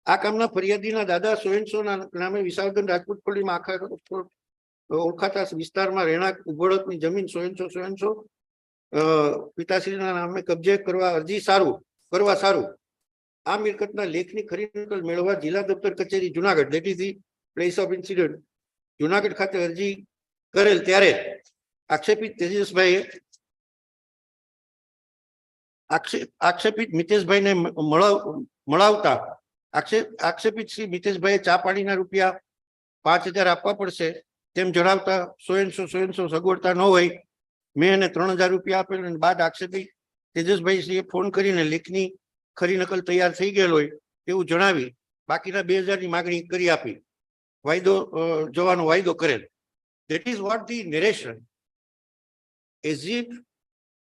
આ કામના ફરિયાદીના દાદા સોએનસોના નામે વિશાળગંજ રાજપૂત પલ્લીમાં આખા ઓળખાતા વિસ્તારમાં રહેણાંક ઉભળકની જમીન સોએનસો પિતાશ્રીના નામે કબજે કરવા અરજી કરવા સારું આ મિલકતના લેખની ખરી નકલ મેળવવા જિલ્લા દફતર કચેરી Junagadh, that is the place of incident, Junagadh ખાતે અરજી કરેલ ત્યારે આક્ષેપિત તેજસભાઈએ આક્ષેપિત મિતેશભાઈને મળાવતા આક્ષેપિત શ્રી મિતેશભાઈએ ચા પાણીના રૂપિયા 5,000 આપવા પડશે તેમ જણાવતા સોએનસો સગવડતા ન હોય મેં એને 3,000 રૂપિયા આપેલ અને બાદ આક્ષેપિત તેજસભાઈ શ્રીએ ફોન કરીને લેખની ખરી નકલ તૈયાર થઈ ગયેલ હોય તેવું જણાવી બાકીના 2,000ની માગણી કરી આપી જવાનો વાયદો કરેલ. That is what the narration, as if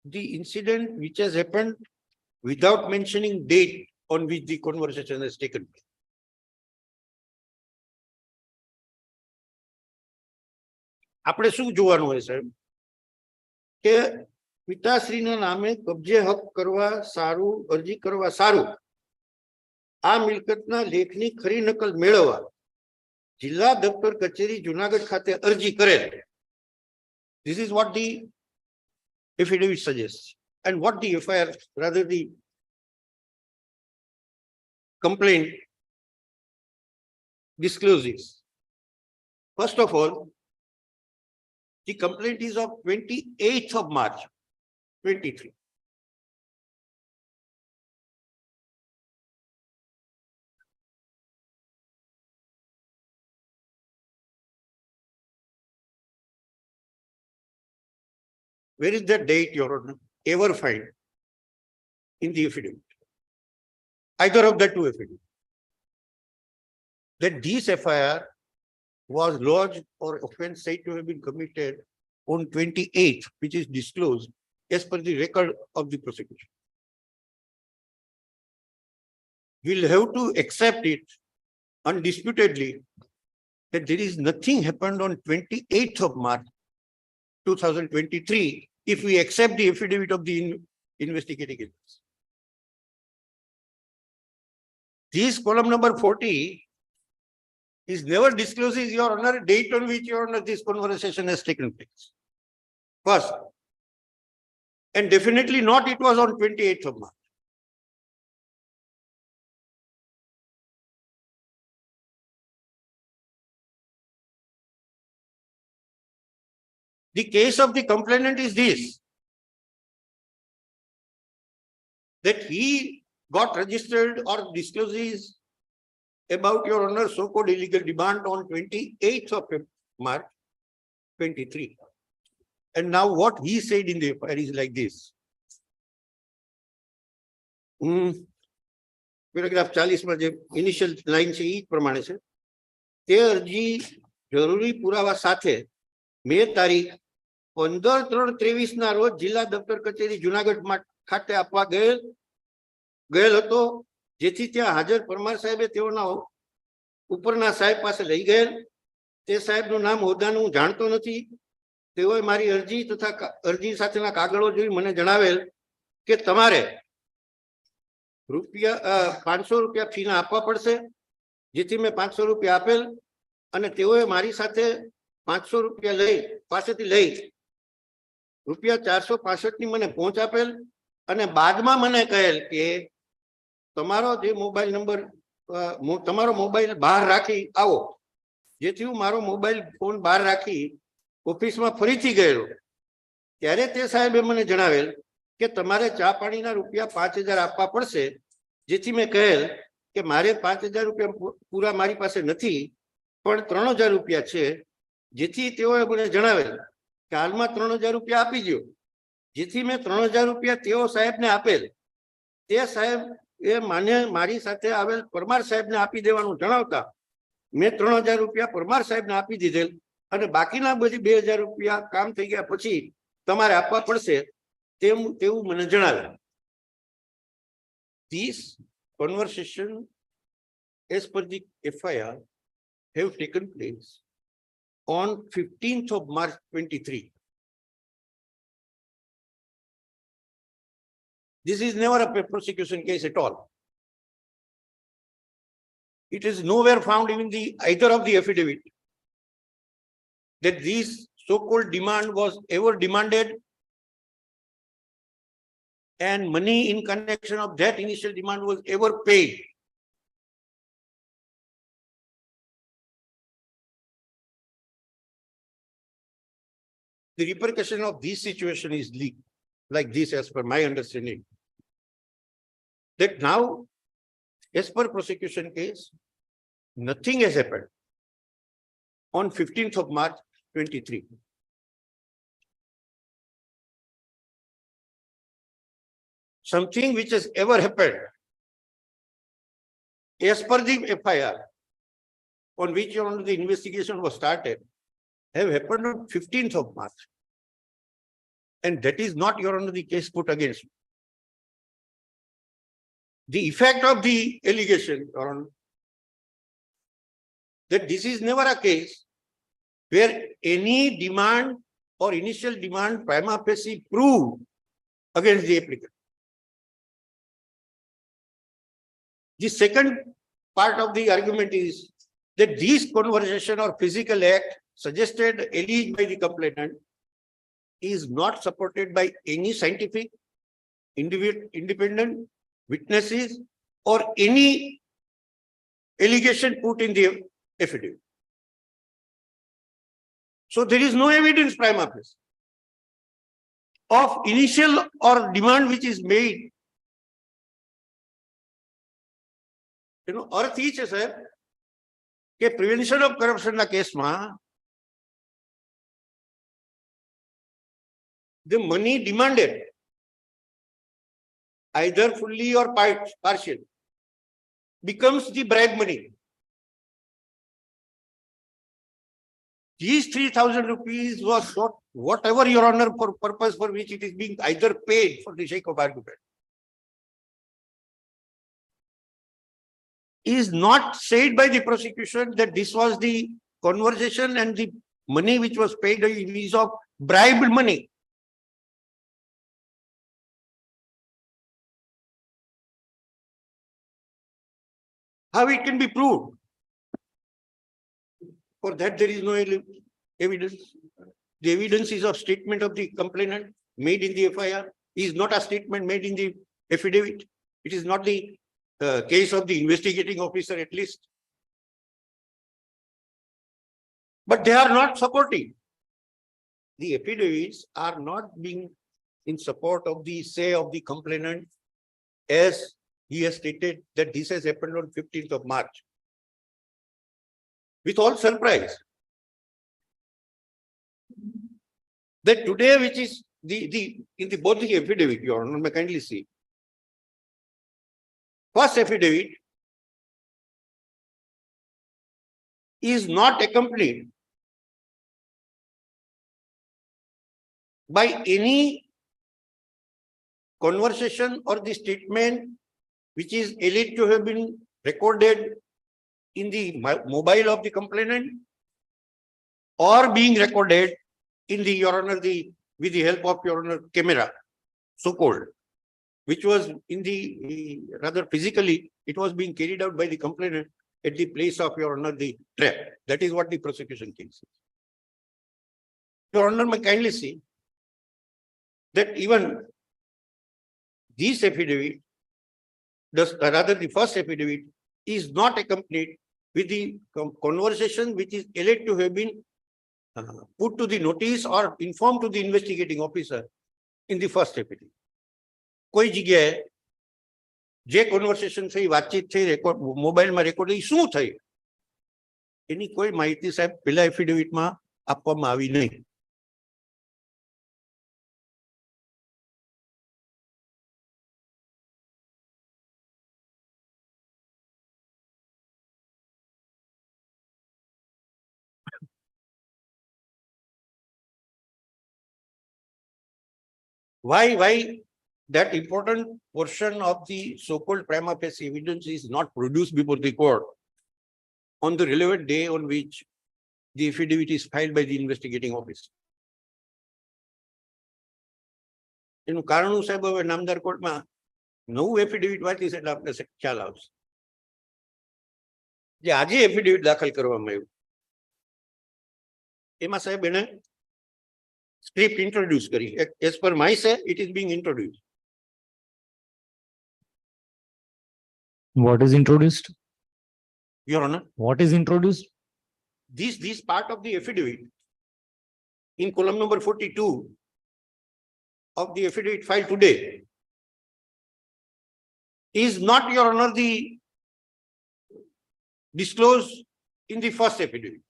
the incident which has happened without mentioning date on which the conversation has taken place. આપણે શું જોવાનું હોય સાહેબ કે પિતાશ્રીના નામે કબજે હક કરવા સારું અરજી કરવા સારું આ મિલકતના લેખની ખરી નકલ મેળવવા જિલ્લા દફતર કચેરી જુનાગઢ ખાતે અરજી કરેલ. This is what the affidavit suggests and what the FIR, rather the complaint, discloses. First of all, the complaint is of 28th of March 23. Where is that date, Your Honor, ever find in the affidavit? Either of the two affidavits. That this FIR was lodged or offense said to have been committed on 28th, which is disclosed as per the record of the prosecution. We'll have to accept it undisputedly that there is nothing happened on 28th of March 2023 if we accept the affidavit of the investigating agency. This column number 40 is never discloses, Your Honor, date on which, Your Honor, this conversation has taken place. First, and definitely not it was on 28th of March. The case of the complainant is this, that he got registered or discloses about, Your Honor, so-called illegal demand on 28th of March 23. And now what he said in the FIR is like this. Paragraph 40 માં જે initial line છે એ પ્રમાણે છે તે અરજી જરૂરી પુરાવા સાથે મે તારીખ 15/3/23 ના રોજ જિલ્લા દફતર કચેરી જુનાગઢ ખાતે આપવા ગયેલ હતો જેથી ત્યાં હાજર પરમાર સાહેબે તેઓના ઉપરના સાહેબ પાસે લઈ ગયેલ. તે સાહેબનું નામ હોદ્દાનું હું જાણતો નથી. તેઓએ મારી અરજી તથા અરજી સાથેના કાગળો જોઈ મને જણાવેલ કે તમારે 500 રૂપિયા ફીના આપવા પડશે, જેથી મેં 500 રૂપિયા આપેલ અને તેઓએ મારી સાથે 500 રૂપિયા પાસેથી લઈ રૂપિયા 465ની મને પહોંચ આપેલ અને બાદમાં મને કહેલ કે તમારો જે મોબાઈલ નંબર તમારો મોબાઈલ બહાર રાખી આવો, જેથી હું મારો મોબાઈલ ફોન બહાર રાખી ઓફિસમાં ફરીથી ગયેલો. ત્યારે તે સાહેબે મને જણાવેલ કે તમારે ચા પાણીના રૂપિયા 5,000 આપવા પડશે. જેથી મેં કહેલ કે મારે 5,000 રૂપિયા પૂરા મારી પાસે નથી, પણ 3,000 રૂપિયા છે. જેથી તેઓએ મને જણાવેલ કે હાલમાં 3,000 રૂપિયા આપી દો. જેથી મેં 3,000 રૂપિયા તેઓ સાહેબને આપેલ. તે સાહેબ એ મારી સાથે આવેલ પરમાર સાહેબને આપી દેવાનું જણાવતા મેં 3,000 રૂપિયા પરમાર સાહેબને આપી દીધેલ અને બાકીના બધી 2,000 રૂપિયા કામ થઈ ગયા પછી તમારે આપવા પડશે તેવું મને જણાવ્યું. These conversation as per the FIR have taken place on 15th of March 23. This is never a prosecution case at all. It is nowhere found in either of the affidavit that this so-called demand was ever demanded and money in connection of that initial demand was ever paid. The repercussion of this situation is like this, as per my understanding, that now, as per prosecution case, nothing has happened on 15th of March 23. Something which has ever happened as per the FIR on which the investigation was started have happened on 15th of March. And that is not, Your Honor, the case put against me. The effect of the allegation, Your Honor, that this is never a case where any demand or initial demand prima facie proved against the applicant. The second part of the argument is that this conversation or physical act suggested, alleged by the complainant, is not supported by any scientific, independent witnesses or any allegation put in the affidavit. So there is no evidence prima facie of initial or demand which is made. अर्थ ई है साहब कि prevention of corruption ना case में the money demanded, either fully or partial, becomes the bribe money. These 3,000 rupees was not whatever, Your Honor, for purpose for which it is being either paid for the sake of argument. Is not said by the prosecution that this was the conversation and the money which was paid is of bribed money. How it can be proved? For that there is no evidence. The evidence is of statement of the complainant made in the FIR. Is not a statement made in the affidavit. It is not the case of the investigating officer, at least. But they are not supporting. The affidavits are not being in support of the say of the complainant, as he has stated that this has happened on 15th of March. With all surprise, that today, which is in both the affidavit, Your Honor, may kindly see. First affidavit is not accompanied by any conversation or the statement which is alleged to have been recorded in the mobile of the complainant or being recorded in the, Your Honor, with the help of, Your Honor, camera, so-called, which was in the, rather physically, it was being carried out by the complainant at the place of, Your Honor, the trap. That is what the prosecution case is. Your Honor, may kindly see that even this affidavit, rather the first affidavit, is not accompanied with the conversation which is alleged to have been put to the notice or informed to the investigating officer in the first affidavit. કોઈ જગ્યાએ જે conversation થઈ, વાતચીત થઈ, મોબાઈલમાં record થઈ, શું થઈ, એની કોઈ માહિતી સાહેબ પેલા એફિડેવિટમાં આપવામાં આવી નહીં. Why that important portion of the so-called prima facie evidence is not produced before the court on the relevant day on which the affidavit is filed by the investigating officer? એનું કારણું સાહેબ હવે નામદાર કોર્ટમાં નવું એફિડેવિટ વાંચીશ એટલે આપણે ખ્યાલ આવશે. જે આજે એફિડેવિટ દાખલ કરવામાં આવ્યું એમાં સાહેબ એને script introduced kari. As per my say, it is being introduced. What is introduced? Your Honor, What is introduced? this part of the affidavit in column number 42 of the affidavit filed today is not, Your Honor, the disclosed in the first affidavit.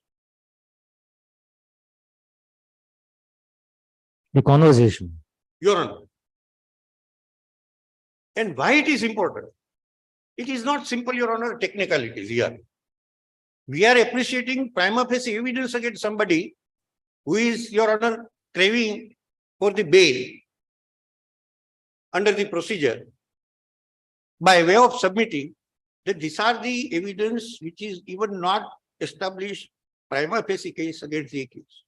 The conversation. Your Honor. And why it is important? It is not simple, Your Honor, technicalities here. We are appreciating prima facie evidence against somebody who is, Your Honor, craving for the bail under the procedure by way of submitting that these are the evidence which is even not established prima facie case against the accused.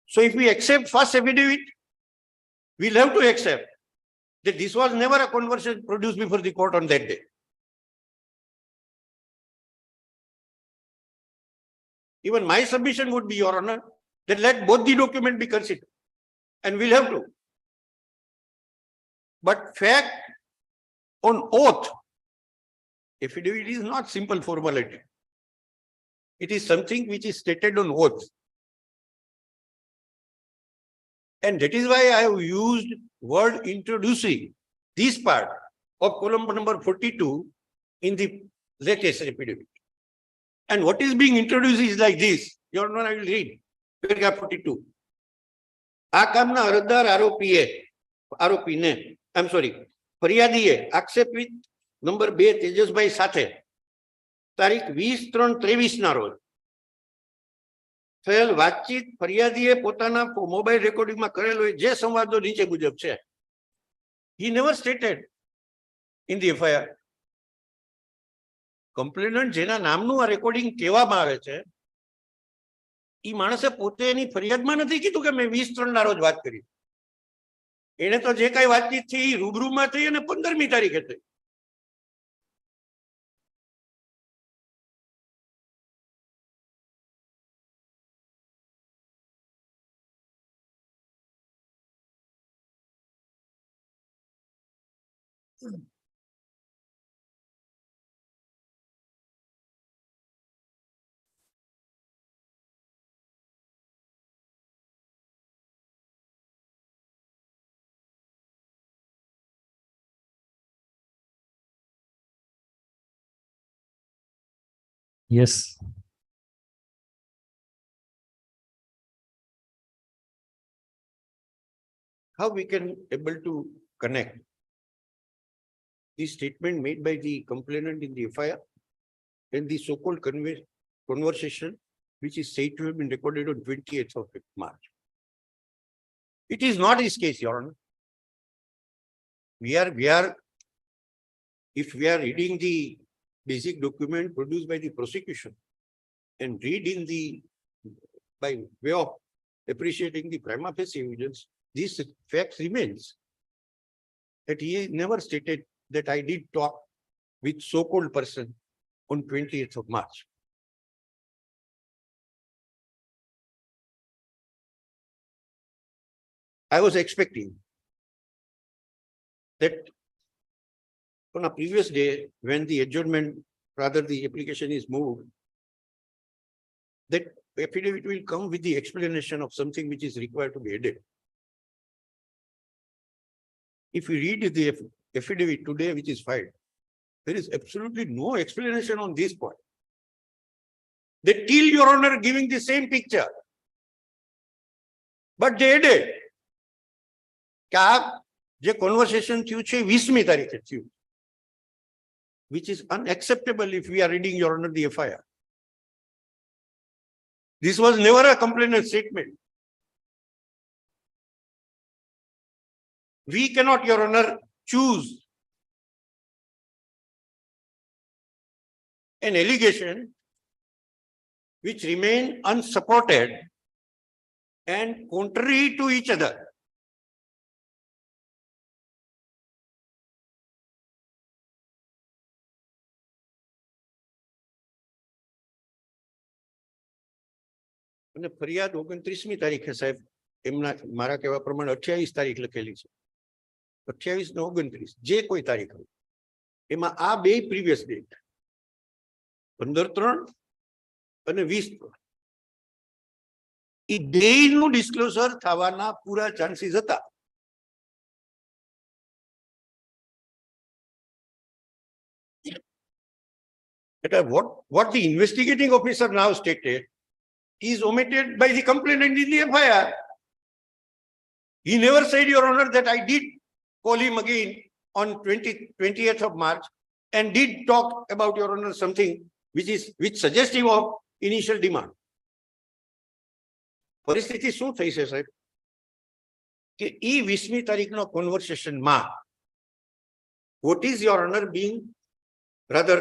So if we accept first affidavit, we'll have to accept that this was never a conversation produced before the court on that day. Even my submission would be, Your Honor, that let both the document be considered, and we'll have to. But fact on oath, affidavit is not simple formality. It is something which is stated on oath. And that is why I have used word introducing this part of column number 42 in the latest affidavit. And what is being introduced is like this. Your Honor, I will read paragraph 42. આ કામના અરજદાર આરોપીને ફરિયાદીએ આક્ષેપિત number 2 તેજસભાઈ સાથે તારીખ 20/3/23 ના રોજ થયેલ વાતચીત ફરિયાદીએ પોતાના મોબાઈલ રેકોર્ડિંગમાં કરેલો જે સંવાદો નીચે મુજબ છે. He never stated in the FIR. કમ્પ્લેનન્ટ જેના નામનું આ રેકોર્ડિંગ કહેવામાં આવે છે એ માણસે પોતે એની ફરિયાદમાં નથી કીધું કે મેં 20/3 ના રોજ વાત કરી. એને તો જે કાંઈ વાતચીત થઈ રૂબરૂમાં થઈ અને 15મી તારીખે થઈ. Yes. How we can able to connect the statement made by the complainant in the FIR and the so-called conversation which is said to have been recorded on 28th of March. It is not his case, Your Honor. If we are reading the basic document produced by the prosecution and read in the, by way of appreciating the prima facie evidence, this fact remains that he never stated that I did talk with so-called person on 28th of March. I was expecting that on a previous day, when the adjournment, rather the application is moved, that affidavit will come with the explanation of something which is required to be added. If you read the affidavit today, which is filed, there is absolutely no explanation on this point. They till, Your Honor, giving the same picture. But they added કે આ જે conversation થયું છે 20મી તારીખે થયું, which is unacceptable if we are reading, Your Honor, the FIR. This was never a complainant statement. We cannot, Your Honor, choose an allegation which remain unsupported and contrary to each other. અને ફરિયાદ 29મી તારીખે સાહેબ એમના મારા કહેવા પ્રમાણે 28 તારીખ લખેલી છે. 28 ને 29 જે કોઈ તારીખ હોય એમાં આ બે પ્રીવિયસ ડેટ 15/3 અને 20/3 એ બેયનું ડિસ્ક્લોઝર થવાના પૂરા ચાન્સીસ હતા. What the investigating officer now stated is omitted by the complainant in the FIR. He never said, Your Honor, that I did call him again on 20th of March and did talk about, Your Honor, something which suggestive of initial demand. પરિસ્થિતિ શું થઈ છે સાહેબ કે ઈ 20મી તારીખનો કન્વર્સેશનમાં what is, Your Honor, being rather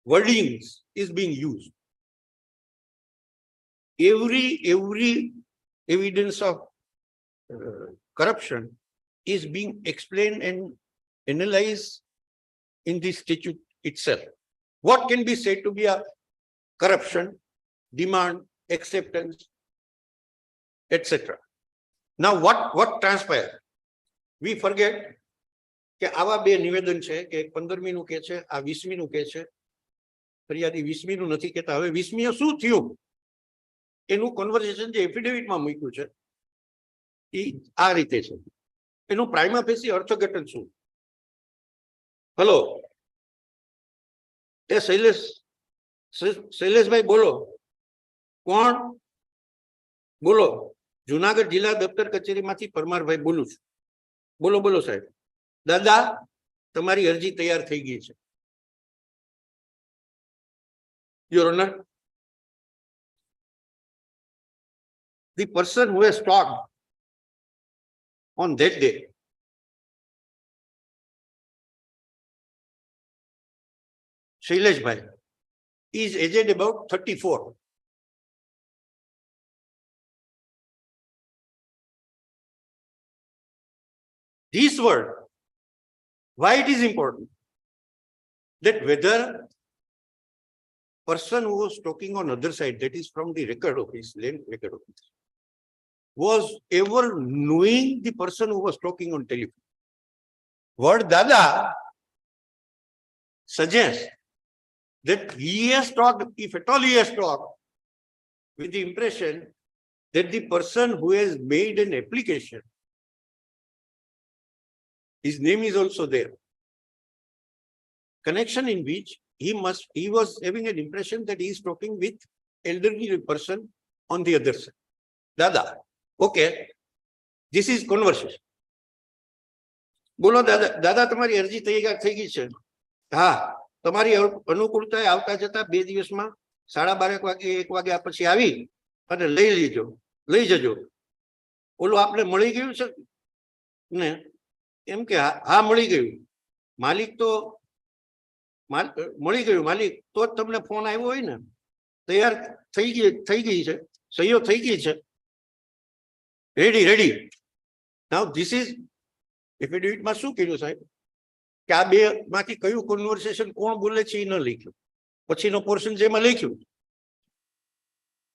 wordings is being used. Every evidence of corruption is being explained and analyzed in the statute itself. What can be said to be a corruption, demand, acceptance, etc. Now what transpired? We forget કે આવા બે નિવેદન છે કે 15મીનું કહે છે, આ 20મીનું કહે છે. ફરિયાદી 20મીનું નથી કહેતા. હવે 20મીએ શું થયું એનું કન્વર્સેશન જે એફિડેવિટમાં મૂક્યું છે એ આ રીતે છે. એનું પ્રાઇમા ફેસી અર્થઘટન શું? હેલો, એ શૈલેષભાઈ બોલો. કોણ બોલો? જુનાગઢ જિલ્લા દફતર કચેરીમાંથી પરમારભાઈ બોલું છું. બોલો બોલો સાહેબ. દાદા, તમારી અરજી તૈયાર થઈ ગઈ છે. Your Honor, the person who has talked on that day Shaileshbhai is aged about 34. This word, why it is important? That whether person who was talking on other side, that is from the record office, land record office, was ever knowing the person who was talking on telephone. Word Dada suggests that he has talked, if at all he has talked, with the impression that the person who has made an application, his name is also there. Connection in which he was having an impression that he is talking with elderly person on the other side. Dada, okay, this is conversation. બોલો દાદા. દાદા, તમારી અરજી તૈયાર થઈ ગઈ છે? હા, તમારી અનુકૂળતાએ આવતા જતા 2 દિવસમાં 12:30 વાગે 1 વાગ્યા પછી આવી અને લઈ જજો. ઓલું આપણે મળી ગયું છે ને? એમ કે હા મળી ગયું. માલિક તો મળી ગયું માલિક તો જ તમને ફોન આવ્યો હોય ને. તૈયાર થઈ ગઈ છે, સહીઓ થઈ ગઈ છે, રેડી. નાઉ ધીસ ઇઝ એફિડેવિટમાં શું કર્યું સાહેબ કે આ બે માંથી કયું કન્વર્સેશન કોણ બોલે છે એ ન લખ્યું. પછીનો પોર્શન જેમાં લખ્યું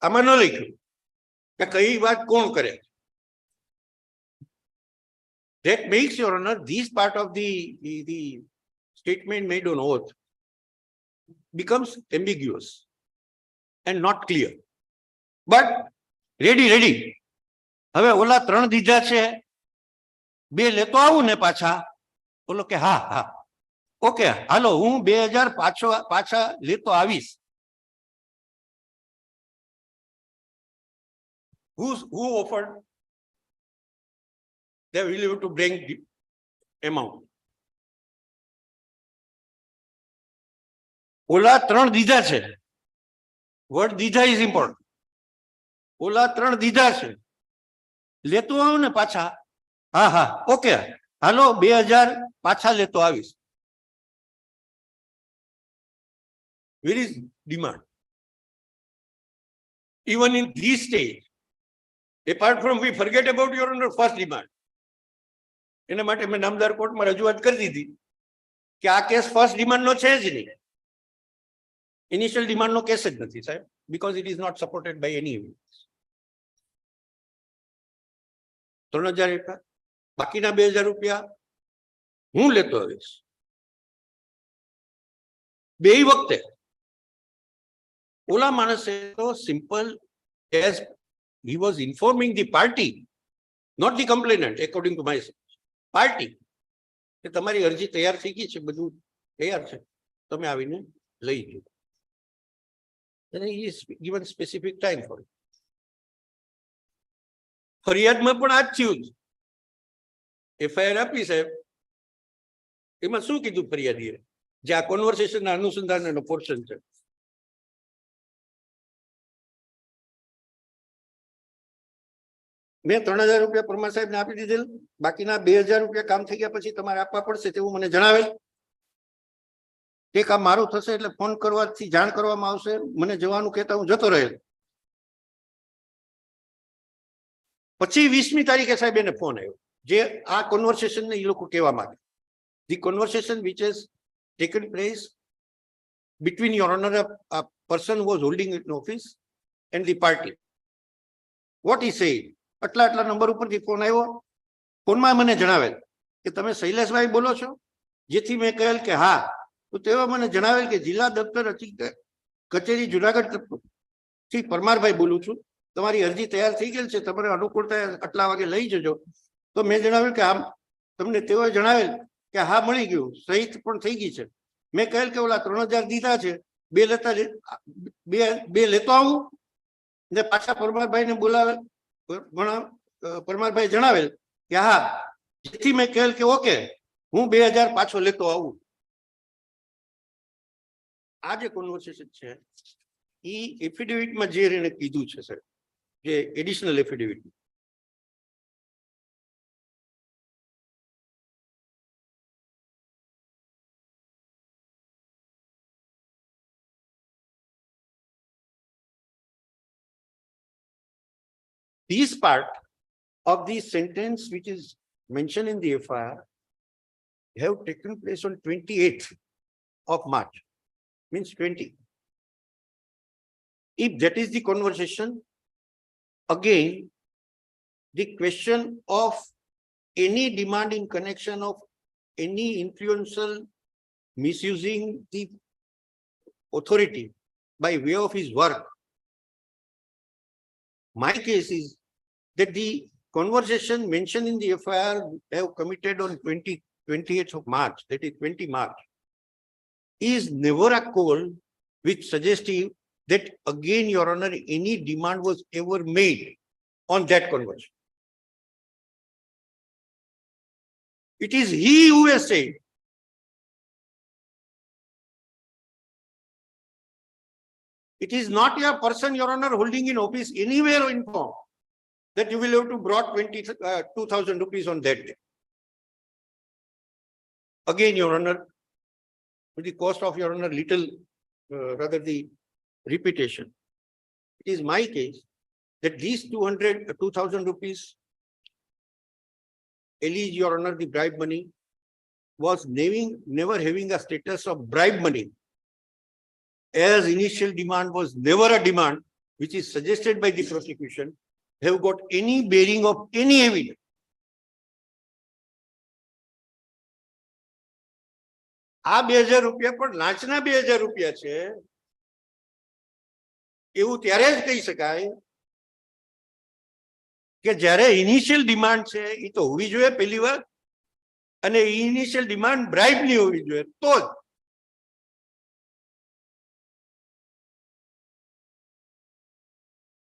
આમાં ન લખ્યું કે કઈ વાત કોણ કરે. That makes, Your Honor, this part of the statement made on oath becomes ambiguous and not clear. But ready. હવે ઓલા 3 દીધા છે, 2 લેતો આવું ને પાછા. બોલો કે હા. ઓકે, હાલો હું 2000 પાછા લેતો આવીશ. Who offered? They will have to bring the amount. ઓલા 3 દીધા છે. Word દીધા is important. ઓલા 3 દીધા છે, લેતો આવો ને પાછા. હા, ઓકે, હાલો 2000 પાછા લેતો આવીશ. Where is demand? Even in this stage, apart from we forget about, Your Honor, first demand. એના માટે મેં નામદાર કોર્ટમાં રજૂઆત કરી દીધી કે આ કેસ ફર્સ્ટ ડિમાન્ડ નો છે જ નહીં. ઇનિશિયલ ડિમાન્ડ નો કેસ જ નથી સાહેબ, because it is not supported by any evidence. 3000 રૂપિયા, બાકીના 2000 રૂપિયા હું લેતો આવીશ. બે વખતે ઓલા માણસે તો simple as he was informing the party, not the complainant, according to my party, કે તમારી અરજી તૈયાર થઈ ગઈ છે, બધું તૈયાર છે, તમે આવીને લઈ જાઓ. Then he is given specific time for it. ફરિયાદમાં પણ આ જ થયું. FIR આપી સાહેબ, એમાં શું કીધું ફરિયાદીએ, જે આ કોન્વર્સેશનના અનુસંધાનનો પોર્શન છે. મેં 3000 રૂપિયા પરમાર સાહેબને આપી દીધેલ, બાકીના 2000 રૂપિયા કામ થઈ ગયા પછી તમારે આપવા પડશે તેવું મને જણાવેલ. તે કામ મારું થશે એટલે ફોન કરવાથી જાણ કરવામાં આવશે, મને જવાનું કહેતા હું જતો રહેલ. પછી 20મી તારીખે સાહેબ એને ફોન આવ્યો, જે આ કોન્વર્સેશનને એ લોકો કહેવા માંગે. The conversation which has taken place between, Your Honor, a person who was holding an office and the party. What he said, આટલા નંબર ઉપરથી ફોન આવ્યો. ફોનમાં મને જણાવેલ કે તમે શૈલેષભાઈ બોલો છો, જેથી મેં કહેલ કે હા. તો તેઓ મને જણાવેલ કે જિલ્લા દફતર કચેરી જુનાગઢ થી પરમારભાઈ બોલું છું, તમારી અરજી તૈયાર થઈ ગયેલ છે, તમારે અનુકૂળતા આટલા વાગે લઈ જજો. તો મેં જણાવ્યું કે આમ તમને તેઓએ જણાવેલ કે હા મળી ગયું, સહી પણ થઈ ગઈ છે. મેં કહેલ કે ઓલા 3000 દીધા છે, 2 લેતો આવું ને પાછા પરમારભાઈને બોલાવે. પરમારભાઈ જણાવેલ કે હા, જેથી મેં કહેલ કે ઓકે, હું 2000 પાછો લેતો આવું. આ જે કોન્વર્સેશન છે એ એફિડેવિટમાં જે એને કીધું છે સર, જે additional affidavit, this part of the sentence which is mentioned in the FIR have taken place on 28th of March, means 20. If that is the conversation, again, the question of any demand in connection of any influential misusing the authority by way of his work. My case is that the conversation mentioned in the FIR have committed on 28th of March, that is 20 March, is never a call which suggestive that again, Your Honor, any demand was ever made on that conversation. It is he who has said it is not a person, Your Honor, holding in office anywhere informed that you will have to brought 2,000 rupees on that day. Again, Your Honor, with the cost of, Your Honor, little, rather the repetition. It is my case that these 2,000 rupees, alleged, Your Honor, the bribe money was never having a status of bribe money, as initial demand was never a demand which is suggested by the prosecution, have got any bearing of any evidence આ 2000 રૂપિયા પણ લાંચના 2000 રૂપિયા છે એવું ત્યારે જ કહી શકાય કે જ્યારે ઇનિશિયલ ડિમાન્ડ છે એ તો હોવી જોઈએ પહેલી વાર, અને ઇનિશિયલ ડિમાન્ડ બ્રાઇબની હોવી જોઈએ તો જ.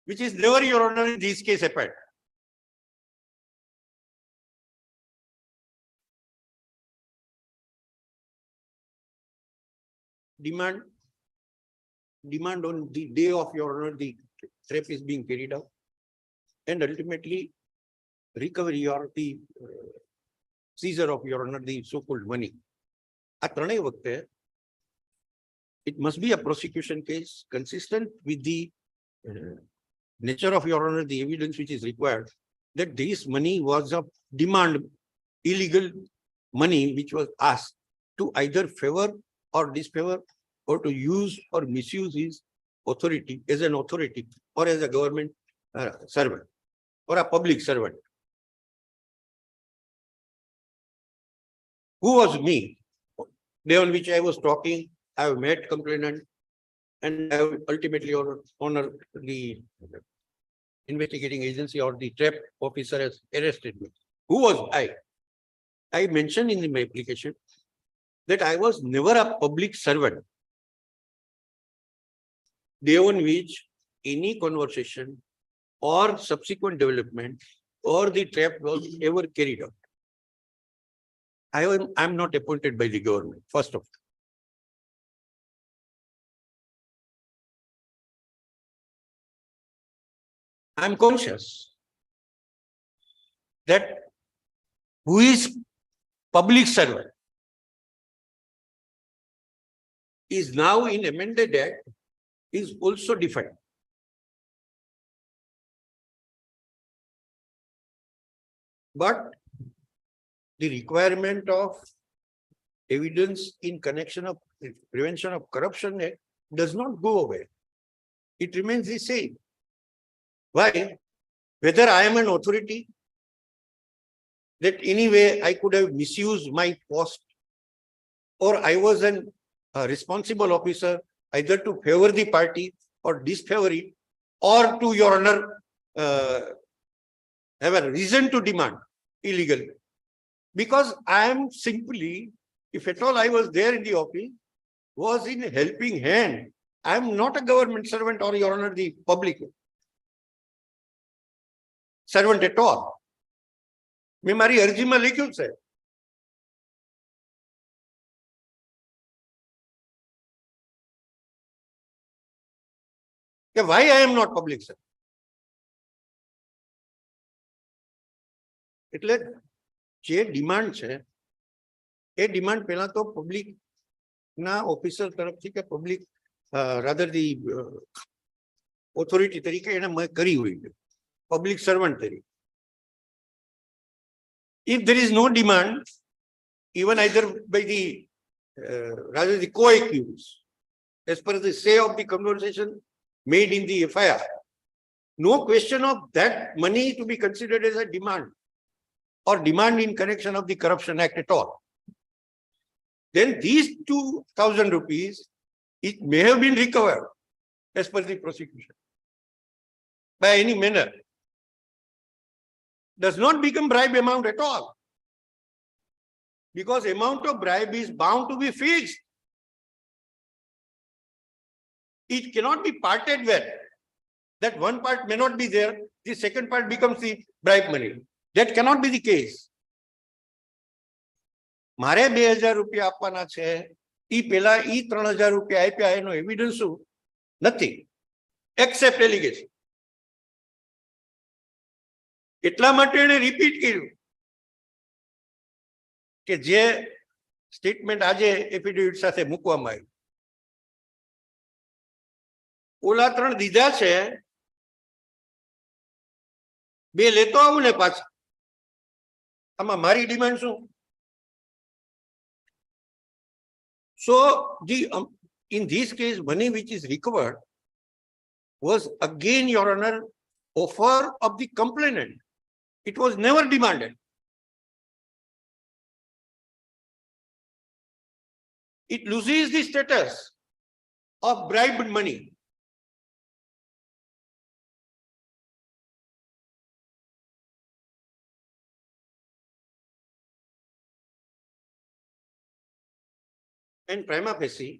Which is never, Your Honor, in this case happened. Demand on the day of, Your Honor, the theft is being carried out, and ultimately recovery or the seizure of, Your Honor, the so-called money. આ ત્રણેય વખતે it must be a prosecution case consistent with the nature of, Your Honor, the evidence which is required, that this money was of demand, illegal money which was asked to either favor or disfavor, or to use or misuse his authority as an authority or as a government servant or a public servant. Who was me? Day on which I was talking, I have met complainant and I have ultimately honored the investigating agency or the trap officer has arrested me. Who was I? I mentioned in my application that I was never a public servant. Day on which any conversation or subsequent development or the trap was ever carried out. I am not appointed by the government, first of all. I am conscious that who is public servant is now in amended act is also defined. But the requirement of evidence in connection of prevention of corruption act does not go away. It remains the same. Why? Whether I am an authority, that anyway I could have misused my post, or I was a responsible officer either to favor the party or disfavor it, or to, Your Honor, have a reason to demand illegally. Because I am simply, if at all I was there in the office, was in helping hand. I am not a government servant or, Your Honor, the public servant at all. मैं मारी अर्जी में लिख्યું છે કે why I am not public servant. એટલે જે demand છે એ demand પહેલા તો પબ્લિક ના ઓફિસર તરફથી કે પબ્લિક રાધર ધી ઓથોરિટી તરીકે એને કરી હોય પબ્લિક સર્વન્ટ તરીકે. If there is no demand, even either by the rather the co-accused, as per the say of the conversation made in the FIR, no question of that money to be considered as a demand or demand in connection of the Corruption Act at all. Then these 2,000 rupees, it may have been recovered as per the prosecution by any manner. Does not become bribe amount at all, because amount of bribe is bound to be fixed. It cannot be parted with. That one part may not be there, the second part becomes the bribe money. That cannot be the case. મારે 2000 રૂપિયા આપવાના છે, ઈ પેલા ઈ 3000 રૂપિયા આપ્યા એનો evidence નથી, accept allegation. એટલા માટે એને રિપીટ કર્યું કે જે સ્ટેટમેન્ટ આજે એફિડેવિટ સાથે મૂકવામાં આવ્યું, ઓલા 3 દીધા છે, 2 લેતો આવું ને પાછા. આમાં મારી ડિમાન્ડ શું? So in this case, money which is recovered was again, Your Honor, offer of the complainant. It was never demanded. it loses the status of bribed money. And prima facie,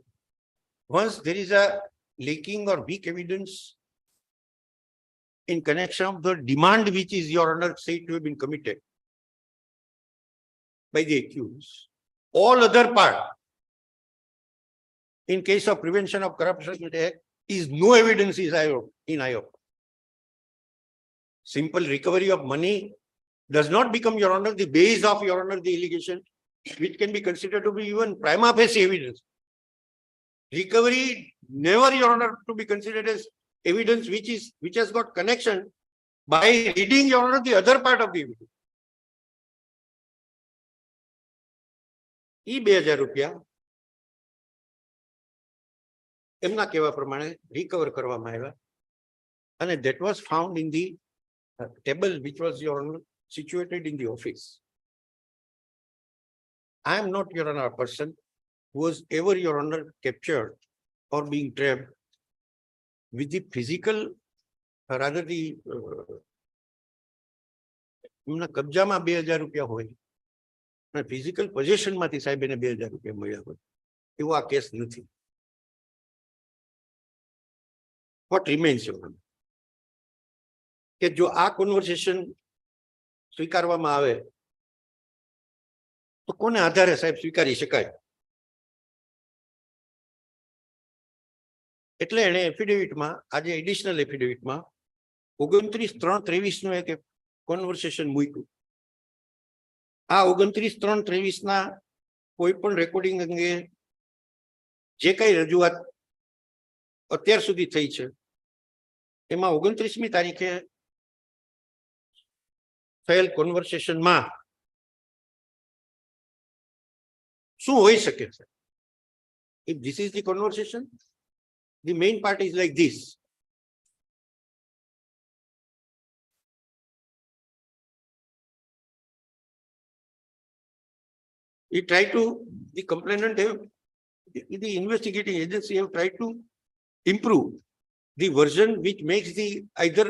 once there is a leaking or weak evidence in connection of the demand which is, Your Honor, said to have been committed by the accused, all other part in case of Prevention of Corruption Act is no evidence is in IOP. Simple recovery of money does not become, Your Honor, the base of, Your Honor, the allegation, which can be considered to be even prima facie evidence. Recovery never, Your Honor, to be considered as evidence which has got connection by reading, Your Honor, the other part of the evidence. E 2000 રૂપિયા એમના કહેવા પ્રમાણે recover કરવામાં આવ્યા અને that was found in the table which was, Your Honor, situated in the office. I am not, Your Honor, a person who was ever, Your Honor, captured or being trapped with the physical, rather the કબજામાં 2000 રૂપિયા હોય અને physical position માંથી સાહેબને 2000 રૂપિયા મળ્યા હોય એવો આ કેસ નથી. What remains, Your Honor, કે જો આ કન્વર્સેશન સ્વીકારવામાં આવે તો કોને આધારે સાહેબ સ્વીકારી શકાય? એટલે એને એફિડેવિટમાં, આજે એડિશનલ એફિડેવિટમાં 29/3/23 નું એક કન્વર્સેશન મૂક્યું. આ 29/3/23 ના કોઈ પણ રેકોર્ડિંગ અંગે જે કઈ રજૂઆત અત્યાર સુધી થઈ છે એમાં 29મી તારીખે થયેલ કન્વર્સેશનમાં શું હોઈ શકે છે? If this is the conversation, the main part is like this. He tried to, the complainant have, the investigating agency have tried to improve the version which makes the either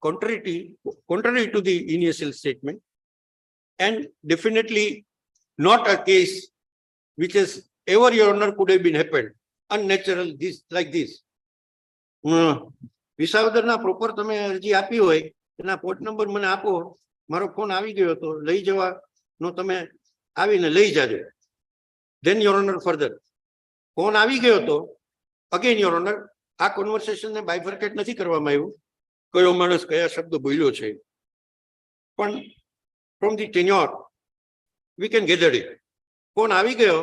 contrary to the initial statement, and definitely not a case which has ever, Your Honor, could have been happened. Unnatural, this like this. વિસાવદરના proper તમે અરજી આપી હોય એના port number મને આપો, મારો phone આવી ગયો હતો, લઈ જવાનો તમે આવીને લઈ જાજો. Then, Your Honor, further phone આવી ગયો હતો, અગેન, Your Honor, આ કન્વર્સેશનને બાયફર્કેટ નથી કરવામાં આવ્યું, કયો માણસ કયા શબ્દ બોલ્યો છે, પણ from the tenure we can gather it. Phone આવી ગયો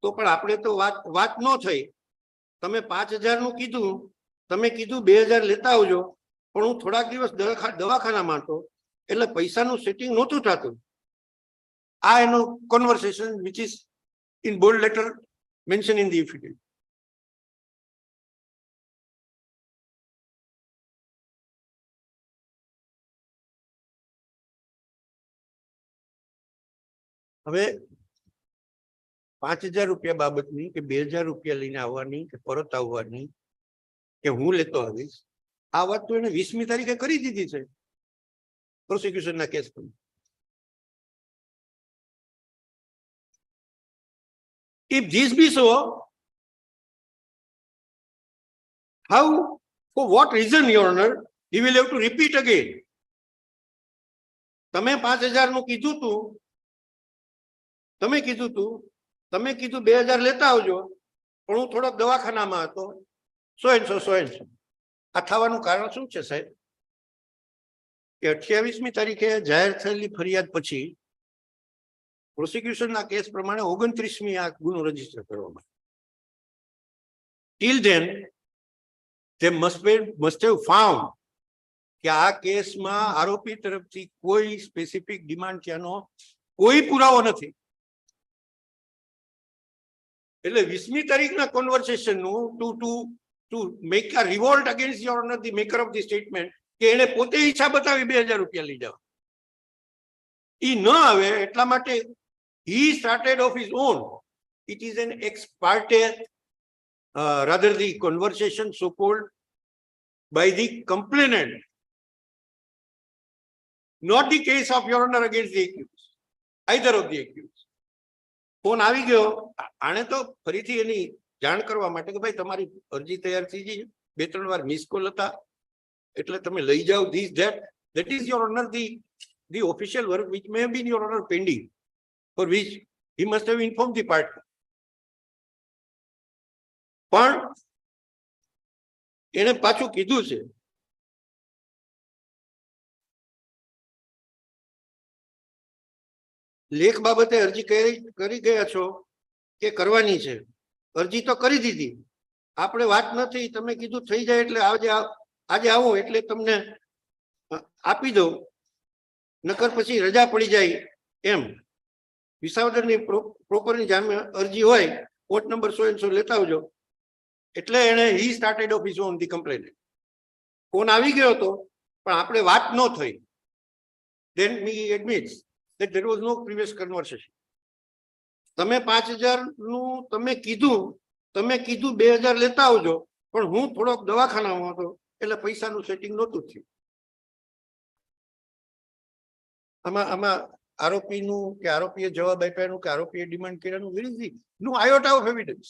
તો પણ આપણે તો વાત ન થઈ. તમે 5000 નું કીધું, તમે કીધું 2000 લેતા આવજો, પણ હું થોડાક દિવસ દવાખાનામાં હતો એટલે પૈસાનું સેટિંગ નહોતું થતું. આ એનો conversation which is in bold letter mentioned in the affidavit. હવે 5000 રૂપિયા બાબતની કે 2000 રૂપિયા લઈને આવવાની કે પરત આવવાની કે હું લેતો આવીશ, આ વાત તો એને 20મી તારીખે કરી દીધી છે પ્રોસિક્યુશનના કેસ પર. If this be so, how, for what reason, Your Honor, he will have to repeat again? તમે 5000 નું કીધું તું, તમે કીધું 2000 લેતા આવજો, પણ હું થોડોક દવાખાનામાં હતો, સો એન્ડ સો. આ થવાનું કારણ શું છે સાહેબ? કે 28મી તારીખે જાહેર થયેલી ફરિયાદ પછી પ્રોસિક્યુશનના કેસ પ્રમાણે 29મી આ ગુનો રજીસ્ટર કરવામાં. Till then, they must have found કે આ કેસમાં આરોપી તરફથી કોઈ સ્પેસિફિક ડિમાન્ડ ત્યાંનો કોઈ પુરાવો નથી. એટલે 20મી તારીખના કન્વર્સેશનનું to make a revolt against, your honour, the maker of the statement, કે એને પોતે ઈચ્છા બતાવી 2000 રૂપિયા લઈ જાવ, એ ન આવે એટલા માટે he started of his own it is an ex parte, rather the conversation so-called by the complainant, not the case of Your Honor against the accused, either of the accused. Phone આવી ગયો, આણે તો ફરીથી એની જાણ કરવા માટે કે ભાઈ તમારી અરજી તૈયાર થઈ ગઈ, 2-3 વાર મિસ કોલ હતા, એટલે તમે લઈ જાઓ this that is Your Honor the official work which may have been Your Honor pending, for which he must have informed the party. પણ એને પાછું કીધું છે લેખ બાબતે અરજી કરી ગયા છો કે કરવાની છે, અરજી તો કરી દીધી, આપણે વાત ન થઈ, તમે કીધું થઈ જાય એટલે આજે આવો એટલે તમને આપી દો, નકર પછી રજા પડી જાય એમ. વિસાવદરની પ્રોપરની જામીન અરજી હોય, કોર્ટ નંબર 100 and 100 લેતા આવજો. એટલે એને he started off his own the complaint. Phone આવી ગયો હતો પણ આપણે વાત ન થઈ. Then he admits that there was no previous conversation. તમે 5000 નું તમે કીધું 2000 લેતા આવજો, પણ હું થોડોક દવાખાનામાં હતો એટલે પૈસાનું સેટિંગ નહોતું થયું. આમાં આરોપીનું કે આરોપીએ જવાબ આપ્યાનું કે આરોપીએ demand કર્યાનું there is no iota of evidence.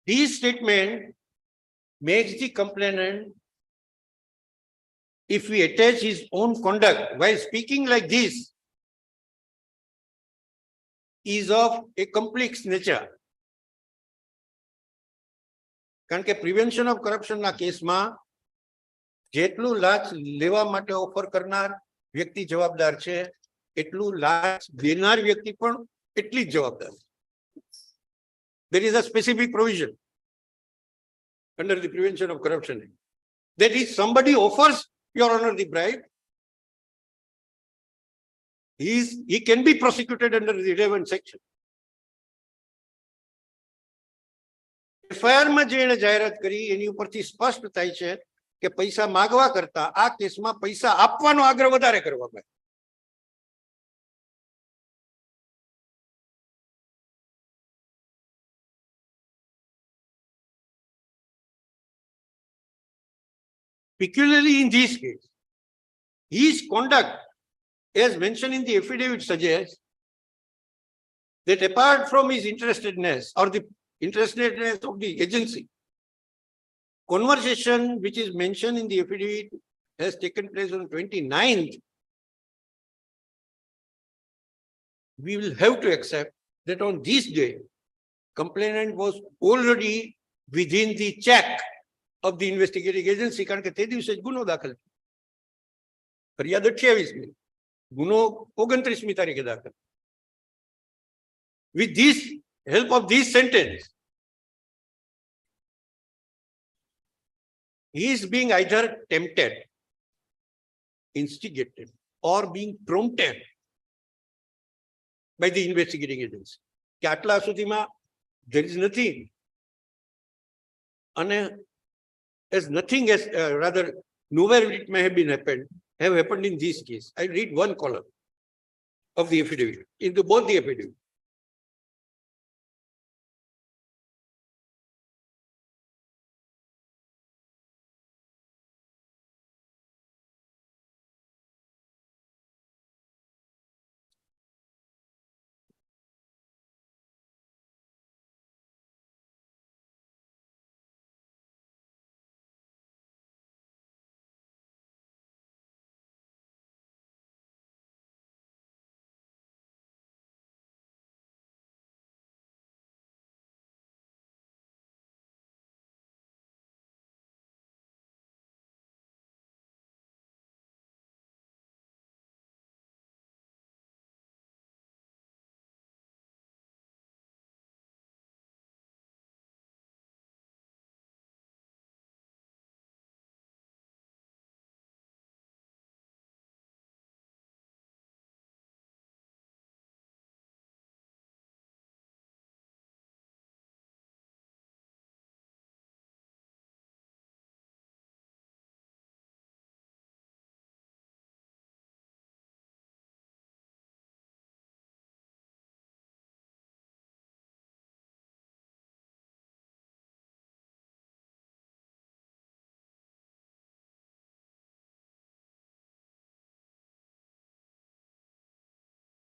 This statement makes the complainant, if we attach his own conduct while speaking like this, is of a complex nature. કારણ કે પ્રિવેન્શન ઓફ કરપ્શનના કેસમાં જેટલું લાંચ લેવા માટે ઓફર કરનાર વ્યક્તિ જવાબદાર છે, એટલું લાંચ દેનાર વ્યક્તિ પણ એટલી જ જવાબદાર છે. There is a specific provision under the Prevention of Corruption Act that if somebody offers Your Honor the bribe, he can be prosecuted under the relevant section. FIR માં જે એને જાહેરાત કરી એની ઉપરથી સ્પષ્ટ થાય છે કે પૈસા માગવા કરતા આ કેસમાં પૈસા આપવાનો આગ્રહ વધારે કરવામાં આવ્યો. Peculiarly in this case, his conduct, as mentioned in the affidavit, suggests that apart from his interestedness or the interestedness of the agency, conversation which is mentioned in the affidavit has taken place on 29th. We will have to accept that on this day, complainant was already within the check of the investigating agency. કારણ કે તે દિવસે જ ગુનો દાખલ થયો. ફરિયાદ 28મી, ગુનો 29મી તારીખે દાખલ. With this help of this sentence, he is being either tempted, instigated, or being prompted by the investigating agency. કે આટલા સુધીમાં there is nothing, અને as nothing as rather nowhere it may have happened in this case. I read one column of the affidavit, into both the affidavit.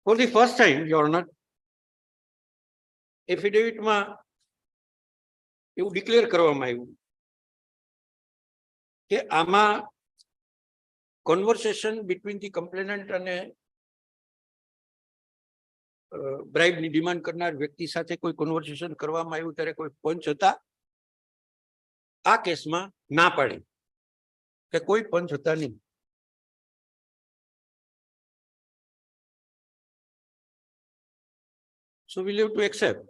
For the first time, Your Honor, affidavit માં એવું declare કરવામાં આવ્યું કે આમાં conversation between the complainant અને bribe ની demand કરનાર વ્યક્તિ સાથે કોઈ કન્વર્સેશન કરવામાં આવ્યું ત્યારે કોઈ પંચ હતા આ કેસમાં ના પાડી કે કોઈ પંચ હતા નહીં. So we'll have to accept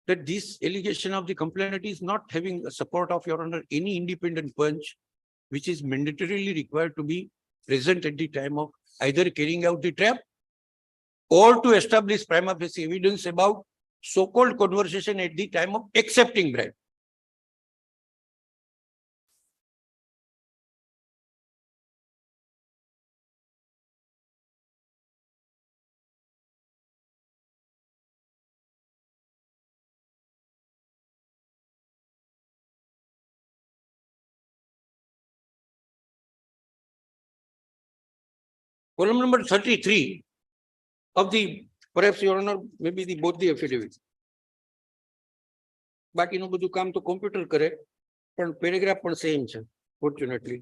that this allegation of the complainant is not having a support of, Your Honor, any independent punch, which is mandatorily required to be present at the time of either carrying out the trap or to establish prima facie evidence about so-called conversation at the time of accepting bribe. Column number 33 of the, perhaps Your Honor, maybe the both the affidavits. બાકીનું બધું કામ તો computer કરે પણ paragraph પણ same છે fortunately.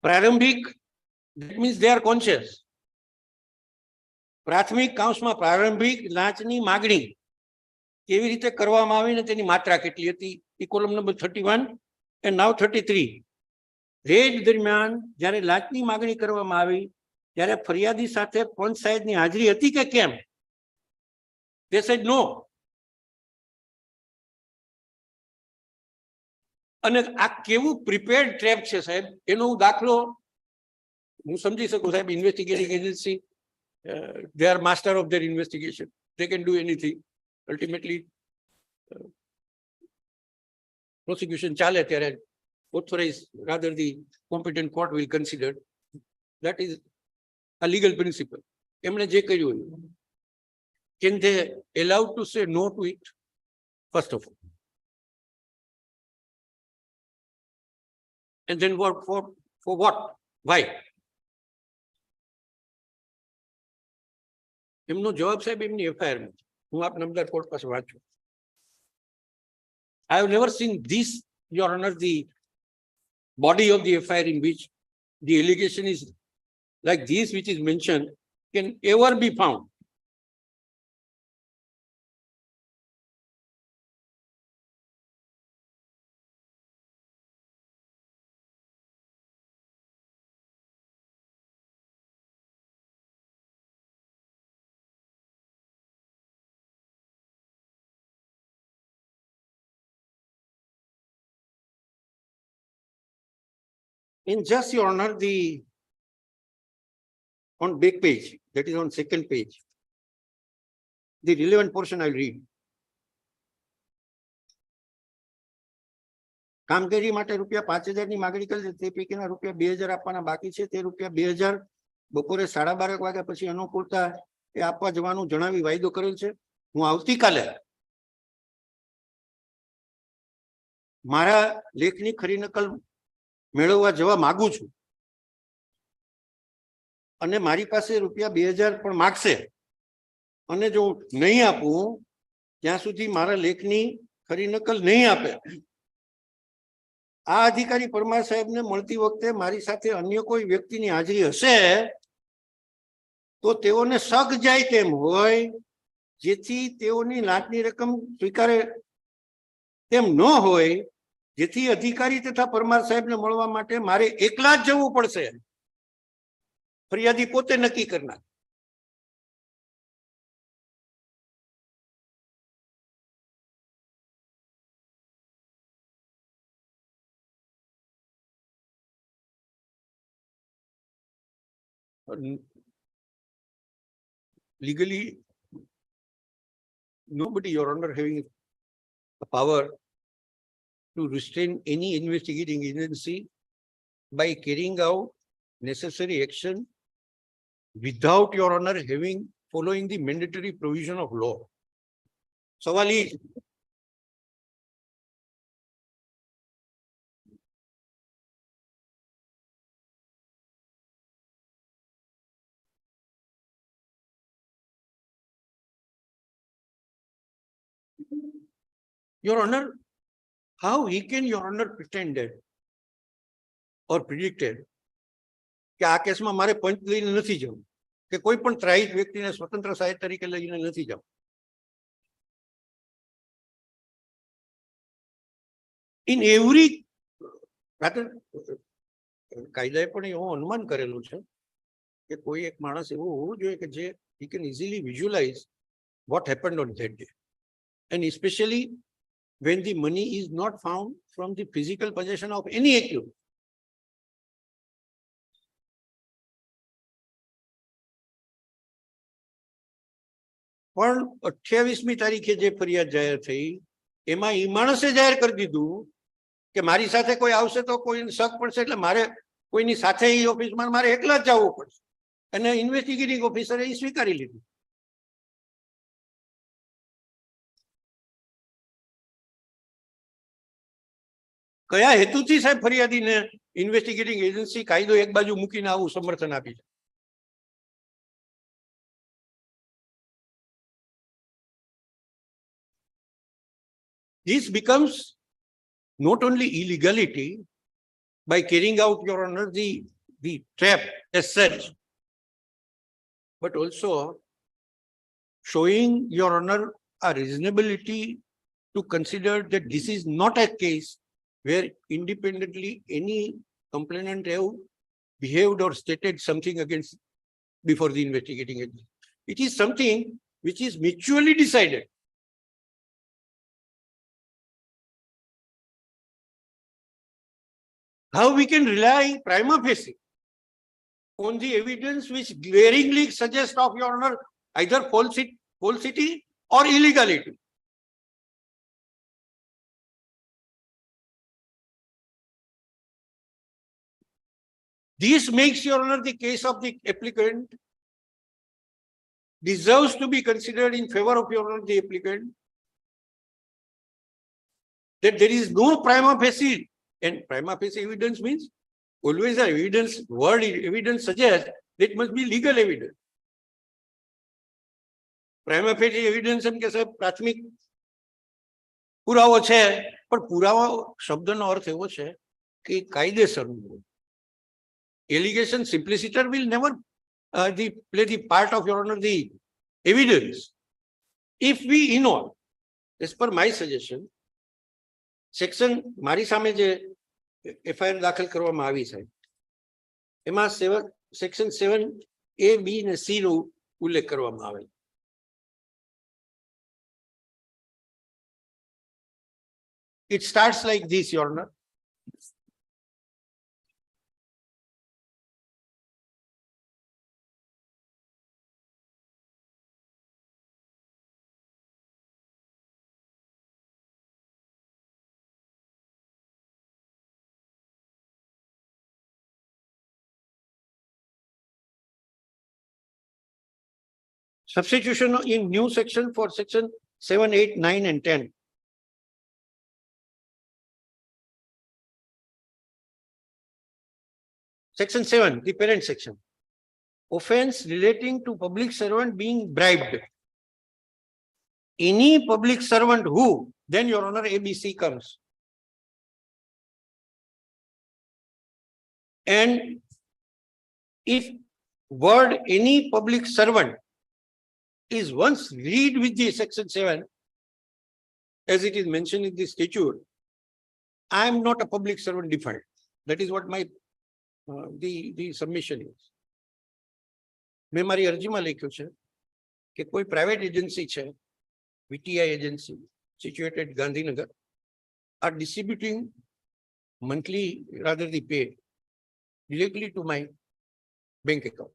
પ્રારંભિક, that means they are conscious. પ્રાથમિક કાઉન્સમાં પ્રારંભિક લાંચની માગણી કેવી રીતે કરવામાં આવી ને તેની માત્રા કેટલી હતી એ column number 31 and now 33. Raid દરમિયાન જ્યારે લાંચની માગણી કરવામાં આવી ત્યારે ફરિયાદી સાથે પંચ સાહેબની હાજરી હતી કે કેમ? They said no. અને આ કેવું પ્રિપેર્ડ ટ્રેપ છે સાહેબ એનો હું દાખલો હું સમજી શકું સાહેબ. Investigating agency, they are master of their investigation, they can do anything. Ultimately prosecution chale ત્યારે authorized, rather the competent court will consider. That is a legal principle. એમણે જે કર્યું હોય, can they allowed to say no to it? First of all, and then for what? Why? એમનો જવાબ સાહેબ એમની FIR માં. હું આપ નામદાર કોર્ટ પાસે વાંચું. I have never seen this, Your Honor, the body of the FIR in which the allegation is like this, which is mentioned, can ever be found. In just, Your Honor, on back page, that is on second page, the relevant portion I'll read. કામગીરી માટે રૂપિયા 5,000 ની માગણી કરી છે, તે પૈકીના રૂપિયા 2,000 આપવાના બાકી છે. તે રૂપિયા 2,000 બપોરે 12:30 વાગ્યા પછી અનુકૂળતા એ આપવા જવાનું જણાવી વાયદો કરેલ છે. હું આવતીકાલે મારા લેખની ખરી નકલ મેળવવા જવા માંગુ છું અને મારી પાસે રૂપિયા 2,000 પણ માગશે અને જો નહીં આપું ત્યાં સુધી મારા લેખની ખરી નકલ નહીં આપે. આ અધિકારી પરમાર સાહેબને મળતી વખતે મારી સાથે અન્ય કોઈ વ્યક્તિની હાજરી હશે તો તેઓને શક જાય તેમ હોય, જેથી તેઓની લાંચની રકમ સ્વીકારે તેમ ન હોય, જેથી અધિકારી તથા પરમાર સાહેબને મળવા માટે મારે એકલા જ જવું પડશે. ફરિયાદી પોતે નક્કી કરનાર. Legally, nobody, Your Honor, having the power to restrain any investigating agency by carrying out necessary action without, Your Honor, following the mandatory provision of law. સવાલ Your Honor, how he can, Your Honor, pretended or predicted કે આ કેસમાં મારે પંચ લઈને નથી જવું કે કોઈ પણ ત્રાહિત વ્યક્તિને સ્વતંત્ર સહાય તરીકે લઈને નથી જવું. In every કાયદાએ પણ એવું અનુમાન કરેલું છે કે કોઈ એક માણસ એવો હોવો જોઈએ કે જે he can easily visualize what happened on that day, and especially when the money is not found from the physical possession of any accused. પણ 28મી તારીખે જે ફરિયાદ જાહેર થઈ એમાં એ માણસે જાહેર કરી દીધું કે મારી સાથે કોઈ આવશે તો કોઈ શક પડશે એટલે મારે કોઈની સાથે એ ઓફિસમાં મારે એકલા જ જવું પડશે, અને ઇન્વેસ્ટિગેટિંગ ઓફિસરે એ સ્વીકારી લીધું. કયા હેતુથી સાહેબ ફરિયાદીને ઇન્વેસ્ટિગેટિંગ એજન્સી કાયદો એક બાજુ મૂકીને આવું સમર્થન આપી છે? This becomes not only illegality by carrying out, Your Honor, the trap as such, but also showing, Your Honor, a reasonability to consider that this is not a case where independently any complainant have behaved or stated something against before the investigating agency. It is something which is mutually decided. How we can rely prima facie on the evidence which glaringly suggests of, Your Honor, either falsity or illegality? This makes, Your Honor, the case of the applicant deserves to be considered in favor of, Your Honor, the applicant, that there is no prima facie. And prima facie evidence means always the evidence, word evidence suggests that it must be legal evidence. Prima facie evidence એમ કે સાહેબ પ્રાથમિક પુરાવો છે, પણ પુરાવો શબ્દનો અર્થ એવો છે કે કાયદેસરનું હોય. Allegation simpliciter will never play the part of, Your Honor, the evidence. If we involve, as per my suggestion, section મારી સામે જે એફઆઈઆર દાખલ કરવામાં આવી છે એમાં સેક્શન 7A, B અને C નો ઉલ્લેખ કરવામાં આવેલ. It starts like this, Your Honor. Substitution in new section for section 7, 8, 9 and 10. Section 7, the parent section. Offense relating to public servant being bribed. Any public servant who, then, Your Honor, ABC comes. And if word any public servant is once read with the section 7, as it is mentioned in the statute, I am not a public servant defined. That is what my the submission is. મેં મારી અરજીમાં લખ્યું છે કે કોઈ private agency છે, VTI agency situated Gandhinagar, are distributing monthly, rather the pay directly to my bank account.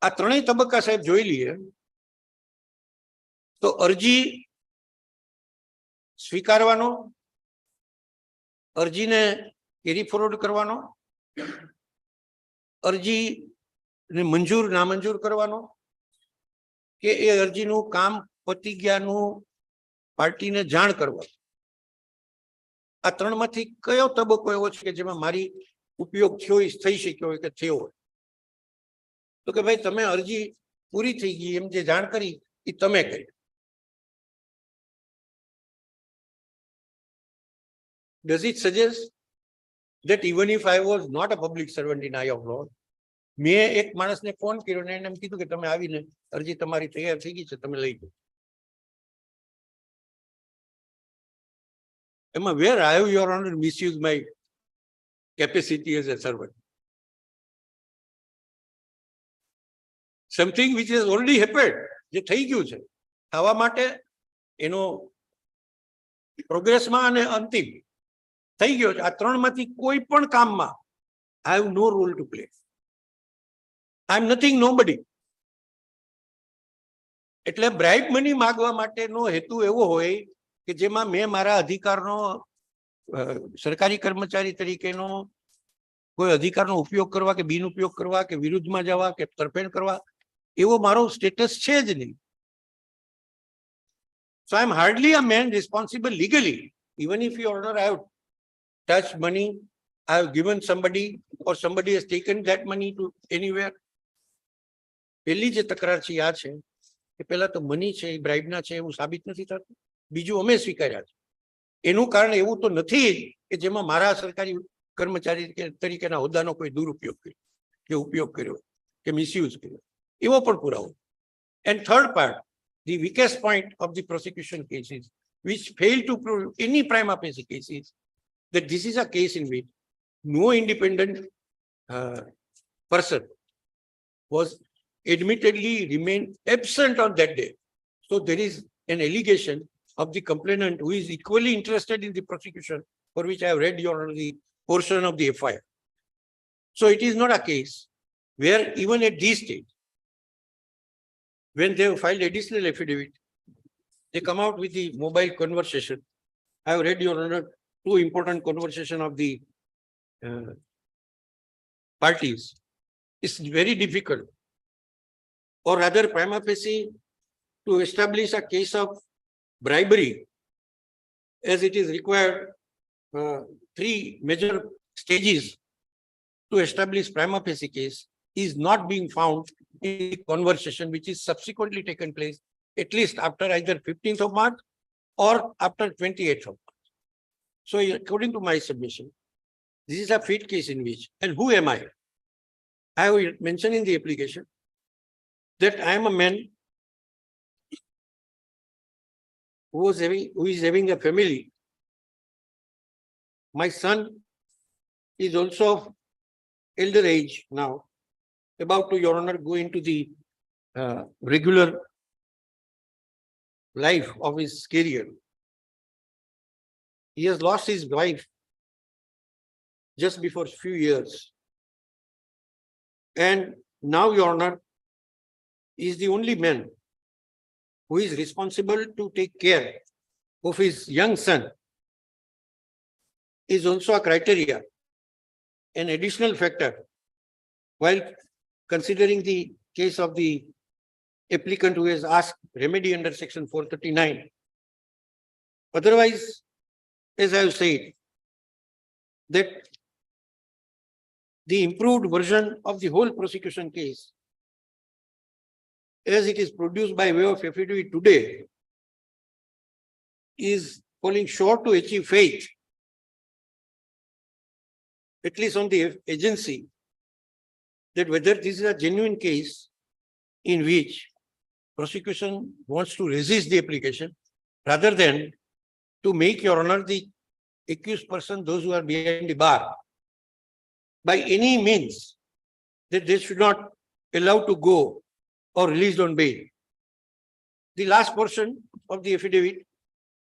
આ ત્રણેય તબક્કા સાહેબ જોઈ લઈએ તો અરજી સ્વીકારવાનો, અરજીને કેરી ફોરવર્ડ કરવાનો, અરજીને મંજૂર નામંજૂર કરવાનો કે એ અરજીનું કામ પતી ગયાનું પાર્ટીને જાણ કરવા. આ ત્રણમાંથી કયો તબક્કો એવો છે કે જેમાં મારી ઉપયોગ થઈ શક્યો હોય કે થયો હોય? તો કે ભાઈ તમે અરજી પૂરી થઈ ગઈ એમ જે જાણ કરી એ તમે કરી. Does it suggest that even if I was not a public servant in eye of law, મેં એક માણસને ફોન કર્યો ને એને એમ કીધું કે તમે આવીને અરજી તમારી તૈયાર થઈ ગઈ છે, તમે લઈ જાઓ. એમાં where I have, Your Honor, misused my capacity as a servant? Something which has already happened, જે થઈ ગયું છે, થવા માટે એનો પ્રોગ્રેસમાં અને અંતિમ થઈ ગયો છે. આ ત્રણમાંથી કોઈ પણ કામમાં I have no role to play. I am nothing, nobody. એટલે બ્રાઇબ મની માગવા માટેનો હેતુ એવો હોય કે જેમાં મેં મારા અધિકારનો સરકારી કર્મચારી તરીકેનો કોઈ અધિકારનો ઉપયોગ કરવા કે બિન ઉપયોગ કરવા કે વિરુદ્ધમાં જવા કે તરફેણ કરવા એવો મારો સ્ટેટસ છે જ નહીં. So I am hardly a man responsible legally. Even if, Your Honor, I have touched money, I have given somebody or somebody has taken that money to anywhere. પહેલી જે તકરાર છે આ છે કે પહેલા તો મની છે એ બ્રાઇબના છે એવું સાબિત નથી થતું. બીજું અમે સ્વીકાર્યા છે. એનું કારણ એવું તો નથી કે જેમાં મારા સરકારી કર્મચારી તરીકેના હોદ્દાનો કોઈ દુરુપયોગ કર્યો કે ઉપયોગ કર્યો કે મિસયુઝ કર્યો, એવો પણ પુરાવો. And third part, the weakest point of the prosecution cases, which fail to prove any prima facie cases, that this is a case in which no independent person was admittedly remained absent on that day. So there is an allegation of the complainant who is equally interested in the prosecution, for which I have read, Your Honor, the portion of the FIR. So it is not a case where even at this stage, when they have filed additional affidavit, they come out with the mobile conversation. I have read, Your Honor, two important conversation of the parties. It's very difficult, or rather prima facie, to establish a case of bribery, as it is required three major stages to establish prima facie case, is not being found in the conversation which is subsequently taken place, at least after either 15th of March or after 28th of March. So according to my submission, this is a fit case in which, and who am I? I have mentioned in the application that I am a man who is having a family. My son is also of elder age now, about to, Your Honor, go into the regular life of his career. He has lost his wife just before few years. And now, Your Honor, he is the only man who is responsible to take care of his young son. Is also a criteria, an additional factor, while considering the case of the applicant who has asked remedy under section 439. Otherwise, as I have said, that the improved version of the whole prosecution case, as it is produced by way of affidavit today, is falling short to achieve faith, at least on the agency, that whether this is a genuine case in which prosecution wants to resist the application rather than to make, Your Honor, the accused person, those who are behind the bar, by any means, that they should not allow to go or released on bail. The last portion of the affidavit,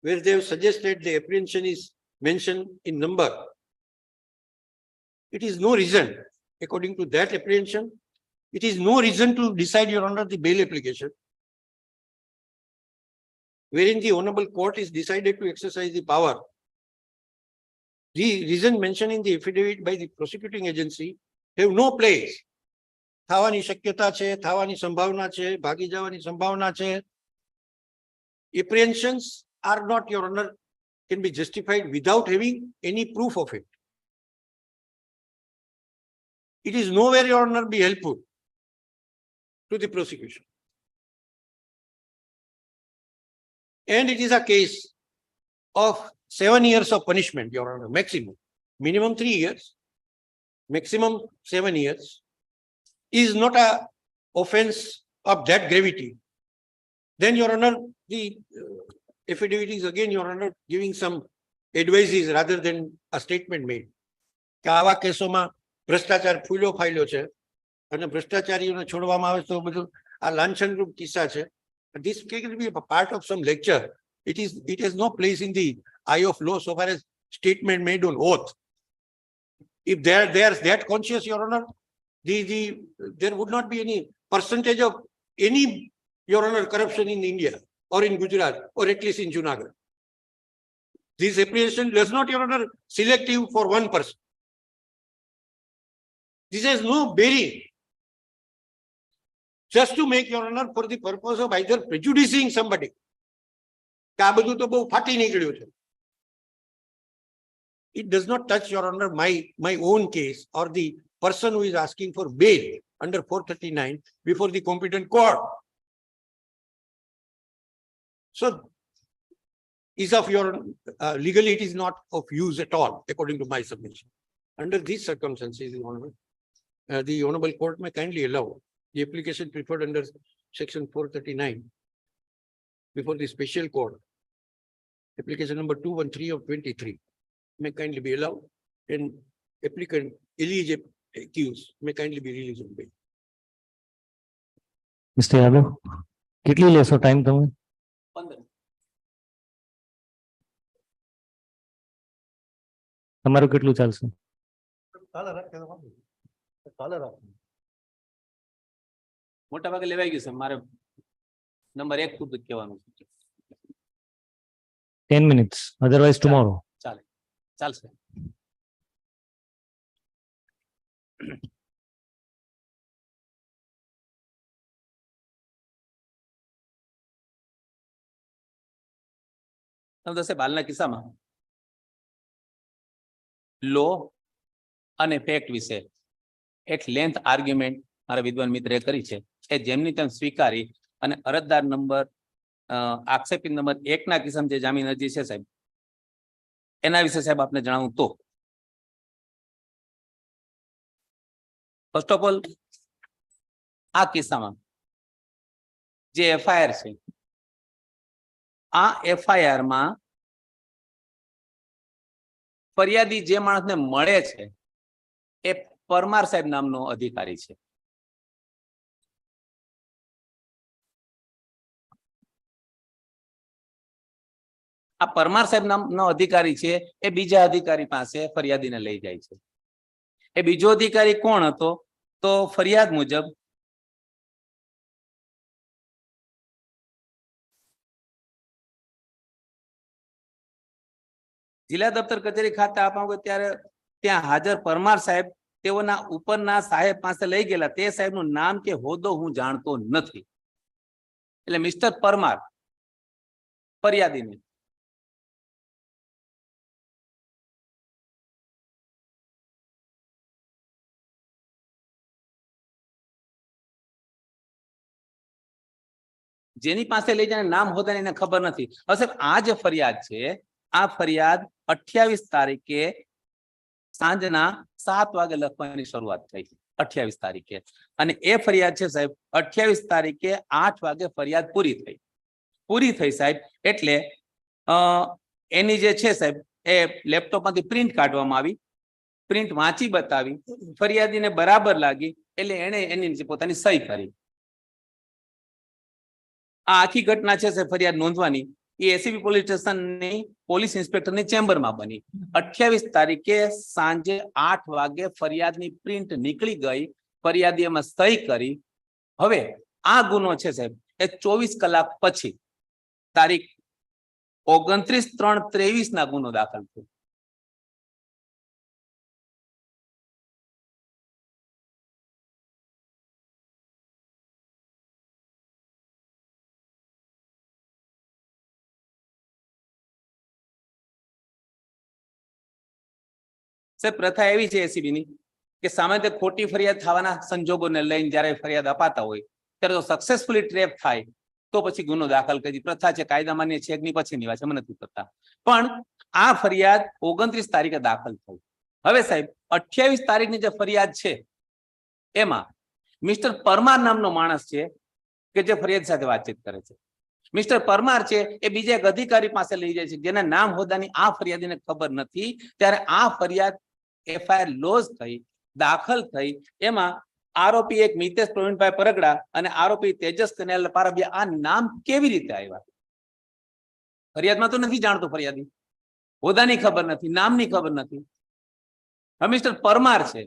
where they have suggested the apprehension is mentioned in number, it is no reason, according to that apprehension, it is no reason to decide, Your Honor, the bail application, wherein the Honorable Court is decided to exercise the power. The reason mentioned in the affidavit by the prosecuting agency have no place. થવાની શક્યતા છે, થવાની સંભાવના છે, ભાગી જવાની સંભાવના છે. Apprehensions are not, Your Honor, can be justified without having any proof of it. It is nowhere, Your Honor, be helpful to the prosecution. And it is a case of 7 years of punishment, Your Honor, maximum. Minimum 3 years, maximum 7 years is not a offense of that gravity. Then, Your Honor, the affidavit is again, Your Honor, giving some advices rather than a statement made. કે આવા કેસોમાં ભ્રષ્ટાચાર ફૂલ્યો ફાયલો છે અને ભ્રષ્ટાચારીઓને છોડવામાં આવે તો બધું આ લાંછનરૂપ કિસ્સા છે. This can be a part of some lecture. It has no place in the eye of law so far as statement made on oath. If they are that conscious, Your Honor, there would not be any percentage of any, Your Honor, corruption in India or in Gujarat or at least in Junagadh. This apprehension does not, Your Honor, selective for one person. This has no bearing. Just to make, Your Honor, for the purpose of either prejudicing somebody. કે આ બધું તો બહુ ફાટી નીકળ્યું છે. It does not touch, Your Honor, my own case or the person who is asking for bail under 439 before the competent court. So, is of your legally it is not of use at all, according to my submission. Under these circumstances, Your Honor, the Honorable Court may kindly allow the application preferred under Section 439 before the Special Court, application number 213 of 23, may kindly be allowed, and applicant eligible accused may kindly be released on bail. Mr. Yadav, કેટલી લેશો time તમે? 15. તમારું કેટલું ચાલશે? કાલે રાખે તો વાંધો નહીં. કાલે રાખે. મોટા ભાગે લેવાઈ ગયું છે. મારે નંબર 1 પૂરતું જ કહેવાનું છે. 10 minutes, otherwise tomorrow. ચાલશે. સાહેબ, હાલના કિસ્સામાં લો અને ફેક્ટ વિશે એક લેન્થ આર્ગ્યુમેન્ટ મારા વિદ્વાન મિત્રે કરી છે, એ જેમની તેમ સ્વીકારી અને અરજદાર નંબર આક્ષેપી નંબર 1 ના કિસ્સામાં જે જામીન અરજી છે સાહેબ, એના વિશે સાહેબ આપને જણાવું તો ફર્સ્ટ ઓફ ઓલ આ કિસ્સામાં જે એફઆઈઆર છે, આ એફઆઈઆર માં ફરિયાદી જે માણસને મળે છે એ પરમાર સાહેબ નામનો અધિકારી છે. આ પરમાર સાહેબ નામનો અધિકારી છે એ બીજા અધિકારી પાસે ફરિયાદીને લઈ જાય છે. એ બીજો અધિકારી કોણ હતો? તો ફરિયાદ મુજબ જિલ્લા દફતર કચેરી ખાતે આપવા ત્યારે ત્યાં હાજર પરમાર સાહેબ તેઓના ઉપરના સાહેબ પાસે લઈ ગયેલા. તે સાહેબનું નામ કે હોદ્દો હું જાણતો નથી. એટલે મિસ્ટર પરમાર ફરિયાદીને જેની પાસે લઈ જાય નામ હોદ્દા એને ખબર નથી. હવે સાહેબ આ જે ફરિયાદ છે, આ ફરિયાદ 28 તારીખે સાંજના 7 વાગે લખવાની શરૂઆત થઈ, 28 તારીખે, અને એ ફરિયાદ છે સાહેબ 28 તારીખે 8 વાગે ફરિયાદ પૂરી થઈ સાહેબ. એટલે એની જે છે સાહેબ એ લેપટોપમાંથી પ્રિન્ટ કાઢવામાં આવી, પ્રિન્ટ વાંચી બતાવી, ફરિયાદીને બરાબર લાગી એટલે એને એની પોતાની સહી કરી. આ આખી ઘટના છે સાહેબ ફરિયાદ નોંધવાની એ એસીબી પોલીસ સ્ટેશનની પોલીસ ઇન્સ્પેક્ટરની ચેમ્બરમાં બની. 28 તારીખે સાંજે 8 વાગે ફરિયાદની પ્રિન્ટ નીકળી ગઈ, ફરિયાદી એમાં સહી કરી. હવે આ ગુનો છે સાહેબ એ 24 કલાક પછી તારીખ 29/3/23 ના ગુનો દાખલ થયો. સાહેબ પ્રથા એવી છે એસીબી ની કે સામાન્ય રીતે ખોટી ફરિયાદ થવાના સંજોગોને લઈને જયારે ફરિયાદ અપાતા હોય ત્યારે તો સક્સેસફુલી ટ્રેપ થાય તો પછી ગુનો દાખલ કરી. પ્રથા છે, કાયદા માન્ય છે કે નહીં પછીની વાત છે, અમે નથી કરતા. પણ આ ફરિયાદ 29 તારીખે દાખલ થઈ. હવે સાહેબ 28 તારીખની જે ફરિયાદ છે એમાં મિસ્ટર પરમાર નામનો માણસ છે કે જે ફરિયાદ સાથે વાતચીત કરે છે. મિસ્ટર પરમાર છે એ બીજા એક અધિકારી પાસે લઈ જાય છે જેના નામ હોદ્દાની આ ફરિયાદીને ખબર નથી. ત્યારે આ ફરિયાદ FIR લોઝ થઈ, દાખલ થઈ. એમાં આરોપી એક મિતેશ પ્રવીણભાઈ પરગડા અને આરોપી તેજસ કનેલ પારબિયા આ નામ કેવી રીતે આવ્યા? ફરિયાદમાં તો નથી જાણતો ફરિયાદી, હોદ્દાની ખબર નથી, નામની ખબર નથી. હવે મિસ્ટર પરમાર છે,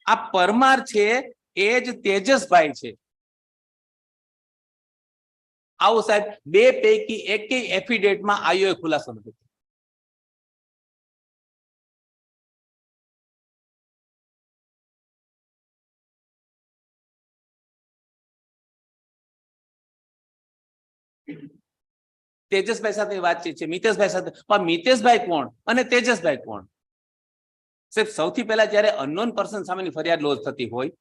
આ પરમાર છે એ જ તેજસભાઈ છે. આવું સાહેબ 2 પૈકી એકેય એફિડેવિટમાં આયો ખુલાસો નથી. તેજસભાઈ સાથે વાતચીત છે, મિતેશભાઈ સાથે, પણ મિતેશભાઈ કોણ અને તેજસભાઈ કોણ? સાહેબ સૌથી પહેલા જયારે અનનોન પર્સન સામેની ફરિયાદ લોજ થતી હોય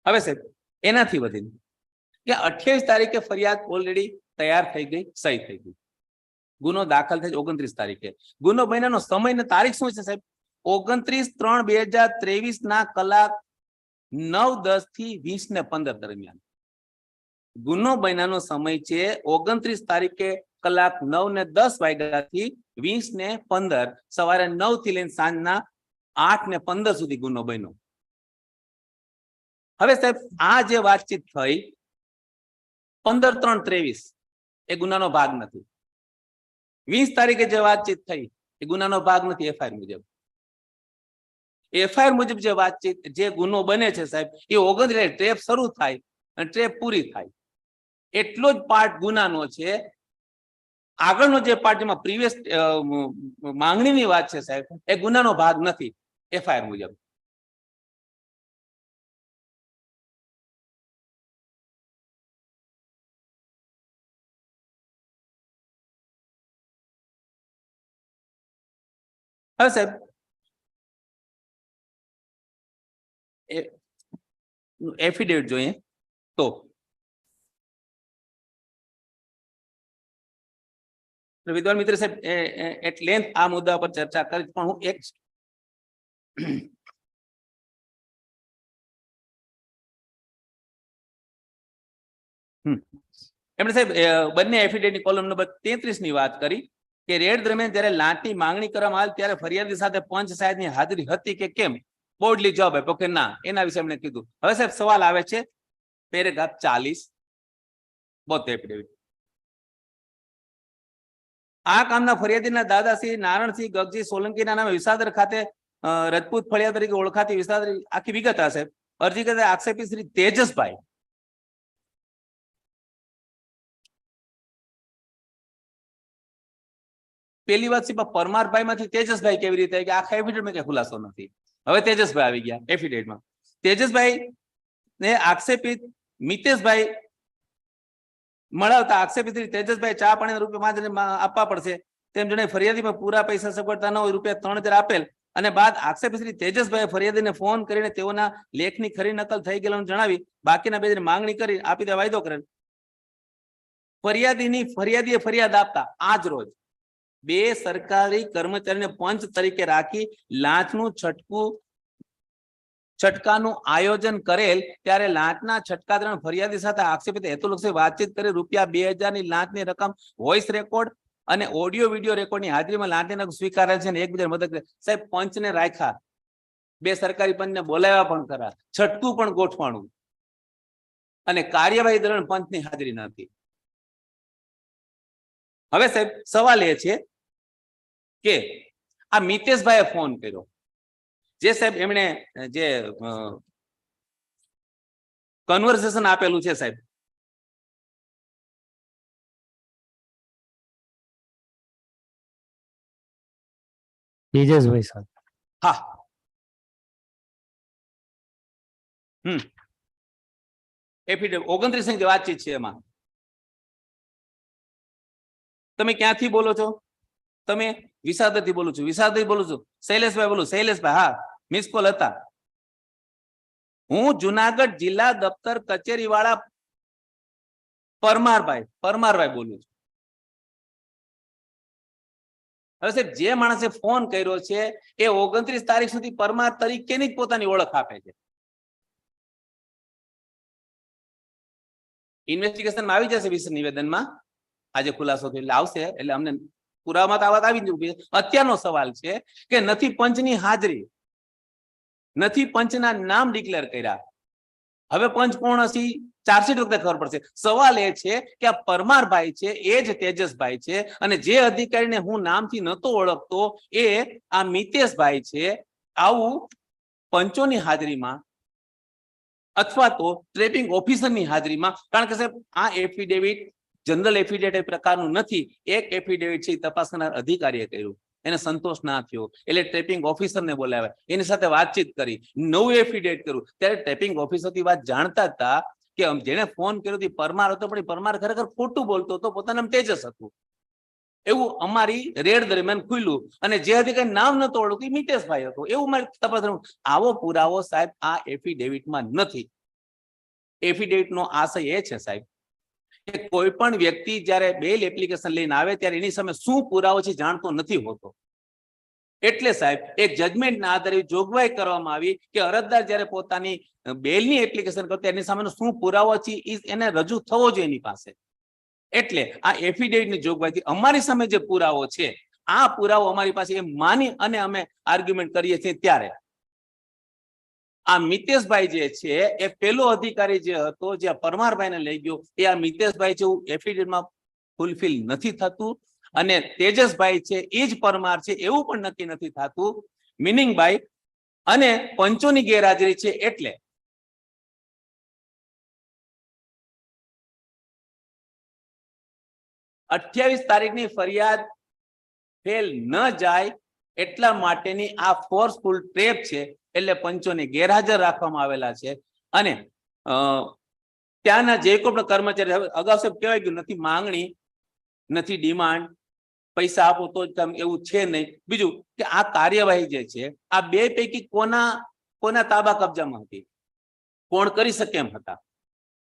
હવે સાહેબ એનાથી વધીને કે 28 તારીખે ફરિયાદ ઓલરેડી તૈયાર થઈ ગઈ, સહી થઈ ગઈ. ગુનો દાખલ થઈ 29 તારીખે. ગુનો બન્યાનો સમય ને તારીખ શું છે સાહેબ? 29/3/2023 ના કલાક 9:10 થી 20:15 દરમિયાન. ગુનો બન્યાનો સમય છે 29 તારીખે કલાક 9:10 વાગ્યાથી 20:15 સવારે 9 થી લઈને સાંજના 8:15 સુધી ગુનો બન્યો. હવે સાહેબ આ જે વાતચીત થઈ 15/3/23 એ ગુનાનો ભાગ નથી. 20 તારીખે જે વાતચીત થઈ એ ગુનાનો ભાગ નથી. FIR મુજબ જે વાતચીત, જે ગુનો બને છે સાહેબ એ 29 ટ્રેપ શરૂ થાય અને ટ્રેપ પૂરી થાય એટલો જ પાર્ટ ગુનાનો છે. આગળનો જે પાર્ટ જેમાં પ્રીવિયસ માંગણીની વાત છે સાહેબ એ ગુનાનો ભાગ નથી FIR મુજબ. હવે સાહેબ એફિડેવિટ જોઈએ તો વિદ્વાન મિત્ર સાહેબ એટ લેન્થ આ મુદ્દા પર ચર્ચા કરી, પણ હું એક એમણે સાહેબ બંને એફિડેવિટની કોલમ નંબર 33 ની વાત કરી કે રેડ દરમિયાન જ્યારે લાંચની માંગણી કરવામાં આવી ત્યારે ફરિયાદી સાથે પંચ સાહેબની હાજરી હતી કે કેમ? બોર્ડલી જવાબ આપ્યો કે ના. એના વિશે એમણે કીધું. હવે સાહેબ સવાલ આવે છે પેરેગ્રાફ 40 બોથ એફિડેવિટ. આ કામના ફરિયાદીના દાદાશ્રી નારણસિંહ ગગજી સોલંકીના નામે વિસાદર ખાતે રજપૂત ફળિયા તરીકે ઓળખાતી વિસાદર આખી વિગત હશે. અરજી કરતા આક્ષેપી શ્રી તેજસભાઈ પેલી વાત છે પરમારભાઈ માંથી તેજસભાઈ કેવી રીતે કે આખા એફિડેવિટમાં કઈ ખુલાસો નથી. હવે તેજસભાઈ આવી ગયા એફિડેવિટમાં. તેજસભાઈ ને આક્ષેપિત મિતેશભાઈ મળાવતા આક્ષેપિત તેજસભાઈ ચા પાણીના રૂપિયા આપવા પડશે તેમ જણાવી ફરિયાદીમાં પૂરા પૈસા સગવડતા ન હોય રૂપિયા 3000 આપેલ અને બાદ આક્ષેપિત તેજસભાઈ ફરિયાદીને ફોન કરીને તેઓના લેખની ખરી નકલ થઈ ગયેલું જણાવી બાકીના બેની માંગણી કરી આપી દે વાયદો કરેલ. ફરિયાદીએ ફરિયાદ આપતા આજ રોજ 2 સરકારી કર્મચારીને પંચ તરીકે રાખી લાંચનું છટકાનું આયોજન કરેલ. ત્યારે લાંચના છટકા દરમિયાન ફરિયાદી સાથે આક્ષેપિત હેતુલક્ષી વાતચીત કરી રૂપિયા 2000 ની લાંચની રકમ વોઇસ રેકોર્ડ અને ઓડિયો વિડીયો રેકોર્ડની હાજરીમાં લાંચની રકમ સ્વીકારે છે અને એકબીજાને મદદ કરે. સાહેબ પંચને રાખ્યા, 2 સરકારી પંચને બોલાવ્યા પણ ખરા, છટકું પણ ગોઠવાણું અને કાર્યવાહી દરમિયાન પંચની હાજરી નથી. હવે સાહેબ સવાલ એ છે કે આ મિતેશભાઈએ ફોન કર્યો જે સાહેબ એમણે જે કન્વર્સેશન આપેલું છે સાહેબ તેજસભાઈ સાહેબ. હા એફિડેવિટ 29 ની વાતચીત છે એમાં તમે ક્યાંથી બોલો છો? તમે વિસાવદરથી બોલું છું, વિસાવદરથી બોલું છું, શૈલેષભાઈ બોલું, શૈલેષભાઈ હા મિસ કોલ હતા. હું જુનાગઢ જિલ્લા દફતર કચેરી વાળા પરમારભાઈ બોલું છું. હવે સાહેબ જે માણસે ફોન કર્યો છે એ 29 તારીખ સુધી પરમાર તરીકેની જ પોતાની ઓળખ આપે છે. ઇન્વેસ્ટિગેશનમાં આવી જશે વિશે નિવેદનમાં આજે ખુલાસો થયો એટલે આવશે, એટલે અમને પુરાવામાં તો આ વાત આવી જ. અત્યારનો સવાલ છે કે નથી પંચની હાજરી, નથી પંચના નામ ડિક્લેર કર્યા. હવે પંચ કોણ હશે ચાર્જશીટ વખતે ખબર પડશે. સવાલ એ છે કે આ પરમારભાઈ છે એ જ તેજસભાઈ છે અને જે અધિકારીને હું નામથી નતો ઓળખતો એ આ મિતેશભાઈ છે. આવું પંચોની હાજરીમાં અથવા તો ટ્રેપિંગ ઓફિસરની હાજરીમાં, કારણ કે સાહેબ આ એફિડેવિટ જનરલ એફિડેવિટ પ્રકારનું નથી. એક એફિડેવિટ છે એ તપાસ કરનાર અધિકારીએ કર્યું, એને સંતોષ ના થયો એટલે ટ્રેપિંગ ઓફિસરને બોલાવ્યા, એની સાથે વાતચીત કરી, નવું એફિડેવિટ કર્યું. ત્યારે ટ્રેપિંગ ઓફિસરથી વાત જાણતા હતા કે જેને ફોન કર્યો હતી પરમાર હતો, પણ પરમાર ખરેખર ખોટું બોલતો હતો, પોતાનું નામ તેજસ હતું એવું અમારી રેડ દરમિયાન ખુલ્યું અને જે અધિકારી નામ નતો ઓળખ્યું મિતેશભાઈ હતો એવું મારી તપાસ. આવો પુરાવો સાહેબ આ એફિડેવિટમાં નથી. એફિડેવિટનો આશય એ છે સાહેબ કે કોઈ પણ વ્યક્તિ જ્યારે બેલ એપ્લિકેશન લઈને આવે ત્યારે એની સામે શું પુરાવો છે જાણતો નથી હોતો. એટલે સાહેબ એક જજમેન્ટના આધારે જોગવાઈ કરવામાં આવી કે અરજદાર જ્યારે પોતાની બેલની એપ્લિકેશન કરતો એની સામેનો શું પુરાવો છે એને રજૂ થવો જોઈએ એની પાસે. એટલે આ એફિડેવિટની જોગવાઈથી અમારી સામે જે પુરાવો છે આ પુરાવો અમારી પાસે એ માની અને અમે આર્ગ્યુમેન્ટ કરીએ છીએ. ત્યારે આ મિતેશભાઈ જે છે એ પેલો અધિકારી જે હતો જે પરમારભાઈને લઈ ગયો એ આ મિતેશભાઈ છે એવું એફિડેવિટમાં ફૂલફિલ નથી થતું અને તેજસભાઈ છે એ જ પરમાર છે એવું પણ નક્કી નથી થતું. મિનિંગભાઈ અને પંચોની ગેરહાજરી છે એટલે અઠ્યાવીસ તારીખની ફરિયાદ ફેલ ન જાય એટલા માટેની આ ફોર્સફુલ ટ્રેપ છે. એટલે પંચોને ગેરહાજર રાખવામાં આવેલા છે અને ત્યાંના જે કોઈ પણ કર્મચારી અગાઉ સાહેબ કહેવાય ગયું નથી માંગણી નથી ડિમાન્ડ, પૈસા આપો તો જ એવું છે નહીં. બીજું કે આ કાર્યવાહી જે છે આ બે પૈકી કોના તાબા કબજામાં હતી, કોણ કરી શકે એમ હતા.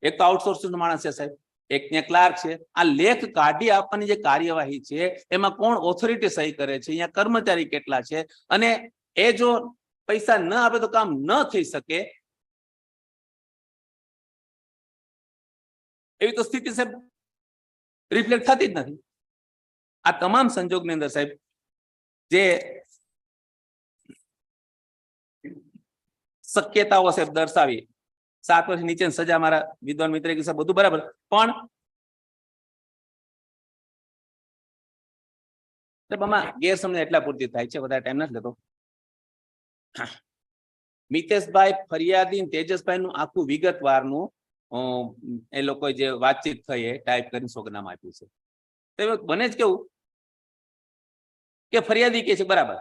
એક તો આઉટસોર્સિંગ માણસ છે સાહેબ, એક ને ક્લાર્ક છે. આ લેખ કાઢી આપવાની જે કાર્યવાહી છે એમાં કોણ ઓથોરિટી સહી કરે છે, અહીંયા કર્મચારી કેટલા છે અને એ જો પૈસા ન આપે તો કામ ન થઈ શકે એવી તો સ્થિતિ સાહેબ રિફ્લેક્ટ થતી જ નથી. આ તમામ સંજોગની અંદર સાહેબ જે શક્યતાઓ સાહેબ દર્શાવી 7 વર્ષ નીચેની સજા મારા વિદ્વાન મિત્ર કે બધું બરાબર, પણ આમાં ગેરસમજ એટલા પૂરતી થાય છે, વધારે ટાઈમ નથી લેતો. મિતેશભાઈ ફરિયાદી તેજસભાઈ નું આખું વિગતવારનું એ લોકો જે વાતચીત થઈ એ ટાઈપ કરીને સોગનામું આપ્યું છે. બને જ કેવું કે ફરિયાદી કે છે બરાબર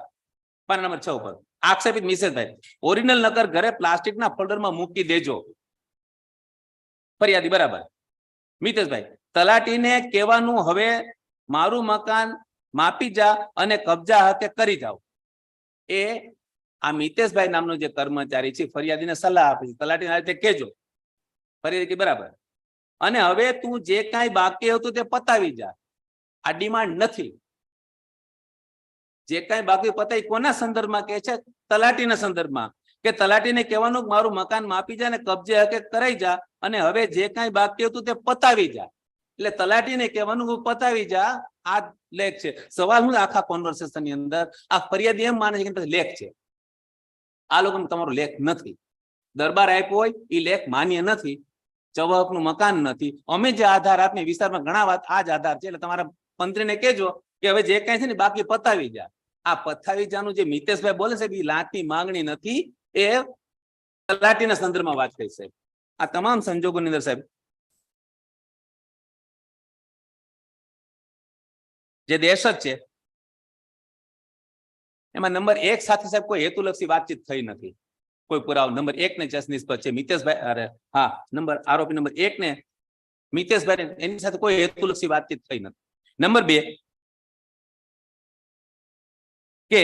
પાના નંબર 6 ઉપર આક્ષેપિત મિતેશભાઈ ઓરિજિનલ નકર ઘરે પ્લાસ્ટિકના ફોલ્ડરમાં મૂકી દેજો. ફરિયાદી બરાબર. મિતેશભાઈ તલાટીને કહેવાનું હવે મારું મકાન માપી જા અને કબજા હાથે કરી જાઓ. એ આ મિતેશભાઈ નામનો જે કર્મચારી છે ફરિયાદીને સલાહ આપે છે તલાટીને આ રીતે કહેજો. ફરિયાદી બરાબર. અને હવે તું જે કાંઈ બાકી હતું તે પતાવી જા. આ ડિમાન્ડ નથી. જે કાંઈ બાકી પતાવી કોના સંદર્ભમાં કહે છે? તલાટીના સંદર્ભમાં. કે તલાટીને કહેવાનું મારું મકાન માપી જા અને કબજે હકે કરાઈ જા અને હવે જે કાંઈ બાકી હતું તે પતાવી જા. એટલે તલાટીને કહેવાનું પતાવી જા આ લેખ છે. સવાલ હું આખા કોન્વર્સેશન ની અંદર આ ફરિયાદી એમ માને છે કે લેખ છે. આ લોકોને તમારો લેખ નથી. દરબાર આપ્યો હોય એ લેખ માન્ય નથી. જવાબનું મકાન નથી. અમે જે આધાર આપીએ વિસ્તારમાં ઘણા વાત આ જ આધાર છે. એટલે તમારા મંત્રીને કહેજો કે હવે જે કાંઈ છે ને બાકી પતાવી જા. આ પતાવી જાનું જે મિતેશભાઈ બોલે છે એ લાખની માંગણી નથી, એ તલાટીના સંદર્ભમાં વાત કરી સાહેબ. આ તમામ સંજોગોની અંદર સાહેબ જે દહેશત છે એમાં નંબર 1 સાથે સાહેબ કોઈ હેતુલક્ષી વાતચીત થઈ નથી. કોઈ પુરાવો નંબર 1 ને જસ નિષ્પક્ષ છે મિતેશભાઈ, અરે હા આરોપી નંબર 1 ને મિતેશભાઈ એની સાથે કોઈ હેતુલક્ષી વાતચીત થઈ નથી. નંબર 2 કે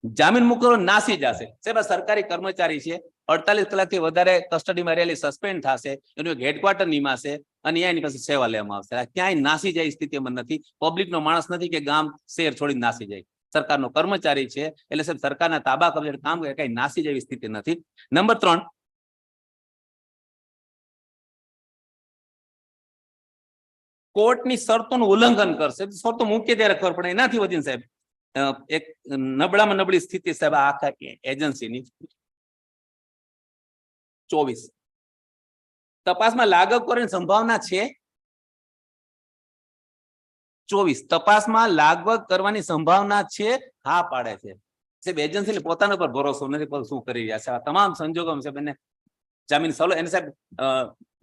જામીન મુકરો નાસી જશે. સાહેબ આ સરકારી કર્મચારી છે, 48 કલાકથી વધારે કસ્ટડીમાં રહેલી સસ્પેન્ડ થશે, એનું એક હેડક્વાર્ટર નિમાશે અને એની પાસે સેવા લેવામાં આવશે. આ ક્યાંય નાસી જાય સ્થિતિમાં નથી. પબ્લિકનો માણસ નથી કે ગામ શહેર છોડીને નાસી જાય. સરકારનો કર્મચારી છે એટલે સાહેબ સરકારના તાબા કબજે કામ કરે, કઈ નાસી જેવી સ્થિતિ નથી. નંબર 3, કોર્ટની શરતોનું ઉલ્લંઘન કરશે. શરતો મૂકીએ ત્યારે ખબર પડે. એનાથી વધીને સાહેબ એક નબળામાં નબળી સ્થિતિ સાહેબ આ આખા એજન્સીની. 24, તપાસમાં લાગુ કરવાની સંભાવના છે. 24, તપાસમાં લાગવગ કરવાની સંભાવના છે. હા પાડે છે સાહેબ. એજન્સીને પોતાના પર ભરોસો નથી, પણ શું કરી રહ્યા છે. આ તમામ સંજોગોમાં સાહેબ એને જામીન સલો એને સાહેબ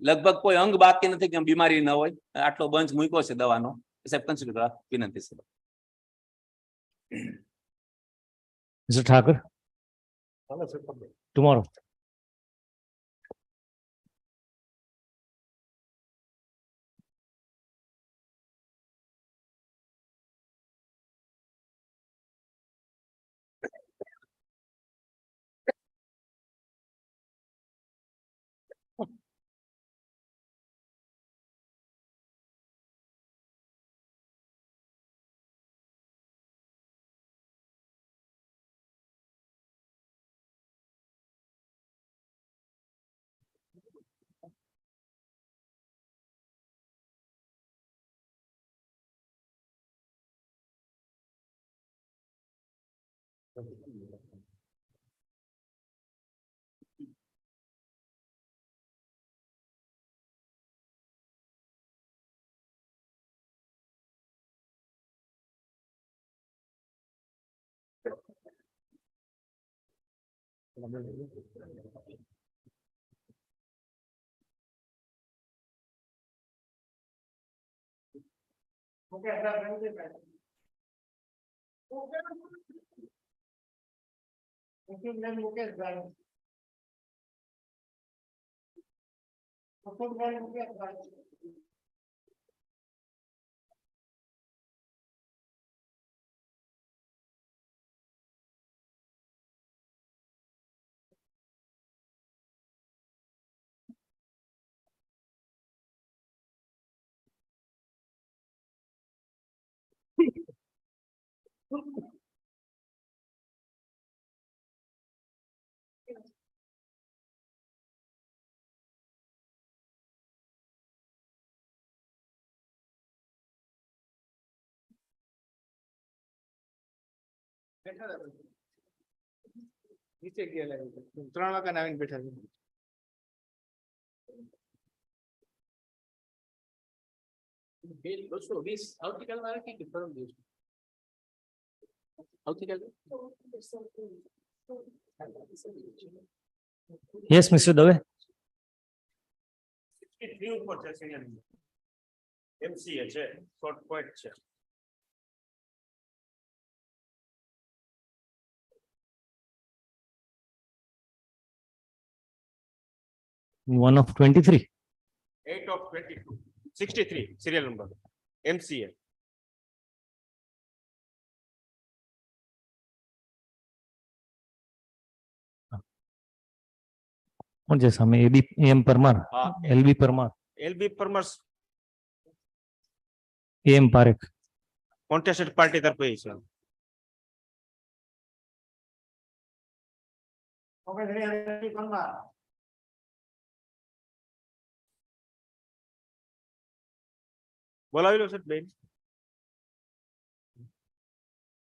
લગભગ કોઈ અંગ બાકી નથી કે બીમારી ન હોય. આટલો બંચ મૂક્યો છે દવાનો, સાહેબ કન્સિડર કરવા વિનંતી છે. Mr. Thakur, ચાલો સર, તમે. tomorrow. નીચે ગયા લાગે 3 વાગ્યા આવીને બેઠા છે. બિલ 220 આવતીકાલમાં રાખી કે પરમ દિવસ? આવતીકાલ Yes, Mr. Dave. 63 ઉપર છે સિનિયર એમસીએ છે, શોર્ટ પોઈન્ટ છે. One of 23. 8 of 22, 63 serial number MCA. What just hame AB AM Parmar, LB Parmar, LB Permers AM Parekh. contested party તરફે છે. બોલાવી લો સાહેબ બેન.